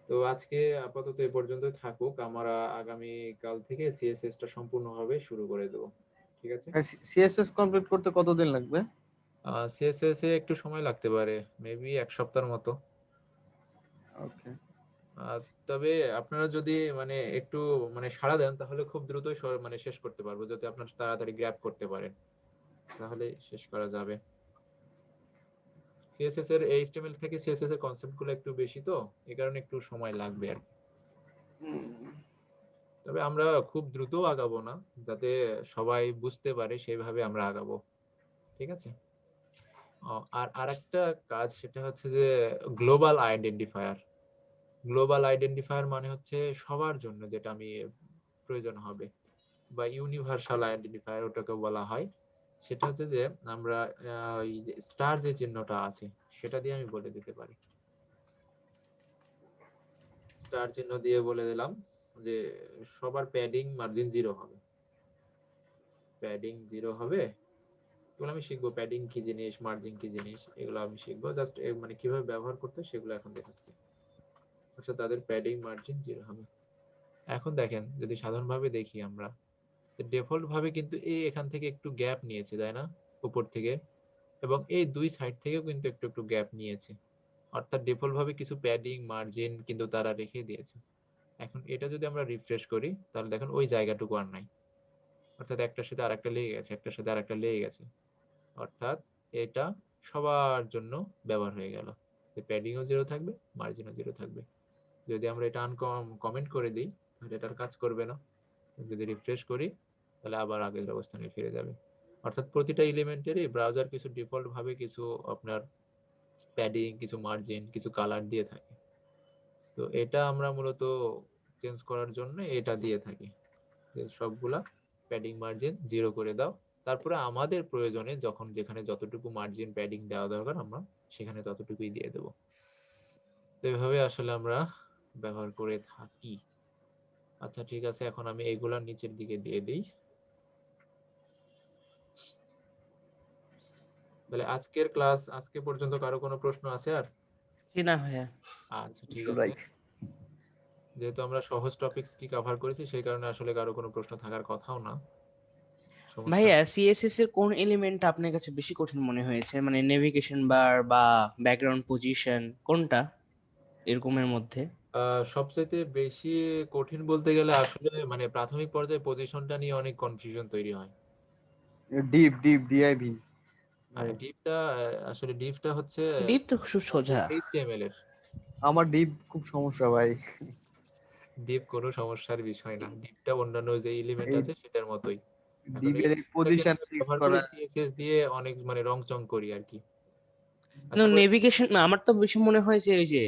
তো আজকে আপাতত এ পর্যন্ত থাকুক, আমরা আগামী কাল থেকে সিএসএস টা সম্পূর্ণভাবে শুরু করে দেব, ঠিক আছে? সিএসএস কমপ্লিট করতে কতদিন লাগবে? সিএসএস এ একটু সময় লাগতে পারে, মেবি 1 সপ্তাহের মতো। ওকে। তবে আপনারা যদি মানে একটু মানে সাড়া দেন তাহলে খুব দ্রুতই মানে শেষ করতে পারবো, যদি আপনারা তাড়াতাড়ি গ্র্যাব করতে পারেন তাহলে শেষ করা যাবে। সিএসএস এর এইচটিএমএল থেকে সিএসএস এর কনসেপ্ট গুলো একটু বেশি, তো এই কারণে একটু সময় লাগবে আর কি। তবে আমরা খুব দ্রুত আগাবো না, যাতে সবাই বুঝতে পারে সেইভাবে আমরা আগাবো, ঠিক আছে? আর আরেকটা কাজ সেটা হচ্ছে যে গ্লোবাল আইডেন্টিফায়ার মানে হচ্ছে সবার জন্য যেটা আমি প্রয়োজন হবে, বা ইউনিভার্সাল আইডেন্টিফায়ার ওটাকে বলা হয়। সেটা হচ্ছে যে আমরা এই যে স্টার যে চিহ্নটা আছে সেটা দিয়ে আমি বলে দিতে পারি। স্টার চিহ্ন দিয়ে বলে দিলাম যে সবার প্যাডিং মার্জিন 0 হবে, প্যাডিং 0 হবে। এগুলো আমি শিখবো, প্যাডিং কি জিনিস, মার্জিন কি জিনিস, এগুলো আমি শিখবো। জাস্ট মানে কিভাবে ব্যবহার করতে সেগুলো এখন দেখাচ্ছি। আচ্ছা, তাদের প্যাডিং মার্জিন 0 হবে। এখন দেখেন যদি সাধারণভাবে দেখি আমরা, ডিফল্ট ভাবে কিন্তু এই এখান থেকে একটু গ্যাপ নিয়েছে, তাই না? উপর থেকে, এবং এই দুই সাইড থেকেও কিন্তু একটু একটু গ্যাপ নিয়েছে, অর্থাৎ ডিফল্ট ভাবে কিছু প্যাডিং মার্জিন কিন্তু তারা রেখে দিয়েছে। এখন এটা যদি আমরা রিফ্রেশ করি তাহলে দেখেন ওই জায়গাটুকু আর নাই, অর্থাৎ একটার সাথে আরেকটা লেগে গেছে, একটার সাথে আরেকটা লেগে গেছে, অর্থাৎ এটা সবার জন্য ব্যবহার হয়ে গেল, প্যাডিংও 0 থাকবে, মার্জিনও 0 থাকবে। যদি আমরা এটা কমেন্ট করে দিই তাহলে এটার কাজ করবে না, যদি রিফ্রেশ করি তাহলে আবার আগের অবস্থানে ফিরে যাবে। অর্থাৎ প্রতিটা এলিমেন্টেরই ব্রাউজার কিছু ডিফল্ট ভাবে কিছু আপনার প্যাডিং, কিছু মার্জিন, কিছু কালার দিয়ে থাকে। তো এটা আমরা মূলত চেঞ্জ করার জন্য এটা দিয়ে থাকি, যে সবগুলা প্যাডিং মার্জিন 0 করে দাও, তারপরে আমাদের প্রয়োজনে যখন যেখানে যতটুকু মার্জিন প্যাডিং দেওয়া দরকার আমরা সেখানে ততটুকুই দিয়ে দেব। তো এইভাবে আসলে আমরা ব্যবহার করে থাকি। আচ্ছা ঠিক আছে, এখন আমি এইগুলা নিচের দিকে দিয়ে দিই। তাহলে আজকের ক্লাস আজকে পর্যন্ত কারো কোনো প্রশ্ন আছে আর? জি না ভাইয়া। আচ্ছা ঠিক আছে, যেহেতু আমরা সহজ টপিকস কি কভার করেছি সেই কারণে আসলে কারো কোনো প্রশ্ন থাকার কথাও না। সমস্যা ভাইয়া নেই। সিএসএস এর কোন এলিমেন্ট আপনার কাছে বেশি কঠিন মনে হয়েছে, মানে নেভিগেশন বার বা ব্যাকগ্রাউন্ড পজিশন, কোনটা এরকমের মধ্যে? সবচাইতে বেশি কঠিন বলতে গেলে আসলে মানে প্রাথমিক পর্যায়ে পজিশনটা নিয়ে অনেক কনফিউশন তৈরি হয়। ডিআইভি ডিপটা আসলে ডিপটা হচ্ছে ডিপ তো খুব সোজা। এইচটিএমএল এর। আমার ডিপ খুব সমস্যা ভাই। ডিপ কোনো সমস্যার বিষয় না, ডিপটা অন্যান্য যে এলিমেন্ট এই আছে সেটার মতোই। এখন ডিপের এই এটাকে পজিশন আমরা ফিক্স ব্যবহার করি করা। সিএসএস দিয়ে অনেক মানে রংচং করি আর কি। আশা করি নেভিগেশন আমার তো বেশি মনে হয় যে ওই যে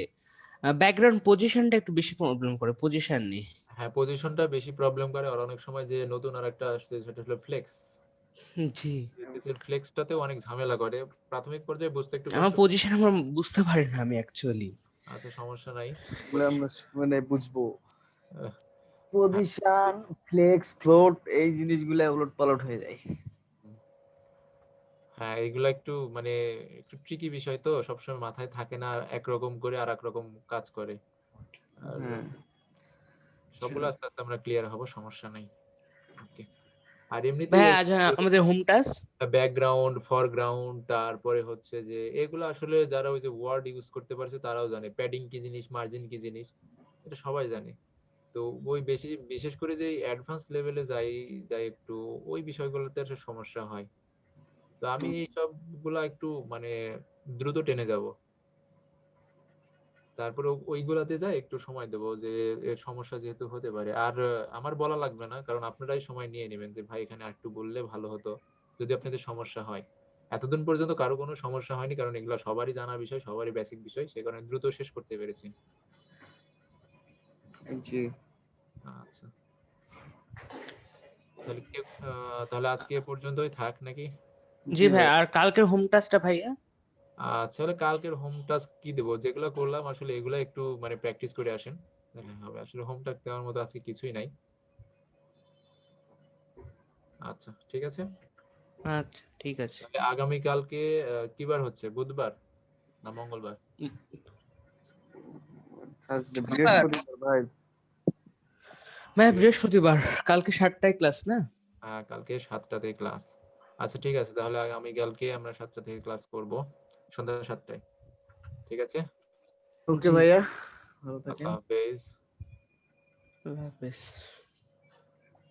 ব্যাকগ্রাউন্ড পজিশনটা একটু বেশি প্রবলেম করে, পজিশন নিয়ে। হ্যাঁ পজিশনটা বেশি প্রবলেম করে, আর অনেক সময় যে নতুন আরেকটা আসছে সেটা হলো ফ্লেক্স। জি, এর ফ্লেক্সটাতেও অনেক ঝামেলা করে, প্রাথমিক পর্যায়ে বুঝতে একটু আমার কষ্ট। পজিশন আমার বুঝতে পারি না আমি অ্যাকচুয়ালি। আচ্ছা সমস্যা নাই। বলে আমরা মানে বুঝবো আহ, পজিশন, ফ্লেক্স, ফ্লোট এই জিনিসগুলো উলট পালট হয়ে যায়। হ্যাঁ এগুলা একটু মানে একটু ট্রিকি বিষয়, তো সবসময় মাথায় থাকে না, একরকম করে আর এক রকম কাজ করে। আর হ্যাঁ সবগুলো আস্তে আস্তে আমরা ক্লিয়ার হব, সমস্যা নাই। ওকে। আর এমনিতে ভাইয়া আজ আমাদের হোম টাস্ক ব্যাকগ্রাউন্ড, ফরগ্রাউন্ড, তারপরে হচ্ছে যে এগুলো আসলে যারা ওই যে ওয়ার্ড ইউজ করতে পারছে তারাও জানে প্যাডিং কি জিনিস, মার্জিন কি জিনিস, এটা সবাই জানে। তো ওই বেশি বিশেষ করে যে অ্যাডভান্স লেভেলে যাই যাই একটু ওই বিষয়গুলোতে একটা সমস্যা হয়। তো আমি এই সবগুলা একটু মানে দ্রুত টেনে যাব, তারপরে ওইগুলাতে যাই একটু সময় দেবো যে এর সমস্যা যেহেতু হতে পারে। আর আমার বলা লাগবে না, কারণ আপনারাই সময় নিয়ে নেবেন যে ভাই এখানে একটু বললে ভালো হতো যদি আপনাদের সমস্যা হয়। এতদিন পর্যন্ত কারো কোনো সমস্যা হয়নি, কারণ এগুলো সবারই জানা বিষয়, সবারই বেসিক বিষয়, সে কারণে দ্রুত শেষ করতে পেরেছি। জি। আচ্ছা, তাহলে তাহলে আজকে এ পর্যন্তই থাক নাকি? জি ভাই, আর কালকের হোম টাস্কটা ভাইয়া? আচ্ছা, তাহলে কালকের হোম টাস্ক কি দেবো, যেগুলো করলাম আসলে এগুলা একটু মানে প্র্যাকটিস করে আসেন, তাহলে হবে। আসলে হোম টাস্ক দেওয়ার মতো আজকে কিছুই নাই। আচ্ছা ঠিক আছে, আচ্ছা ঠিক আছে। তাহলে আগামী কালকে কি বার হচ্ছে, বুধবার না মঙ্গলবার? বৃহস্পতিবার ভাই। ভাইয়া বৃহস্পতিবার, কালকে 7টায় ক্লাস না? কালকে 7টাতে ক্লাস। আচ্ছা ঠিক আছে, তাহলে আগামী কালকে আমরা 7টা থেকে ক্লাস করব, সন্ধ্যা 7টায়। ঠিক আছে, ওকে জি। ভাইয়া, ভালো থাকেন। আল্লাহ হাফেজ। আল্লাহ হাফেজ।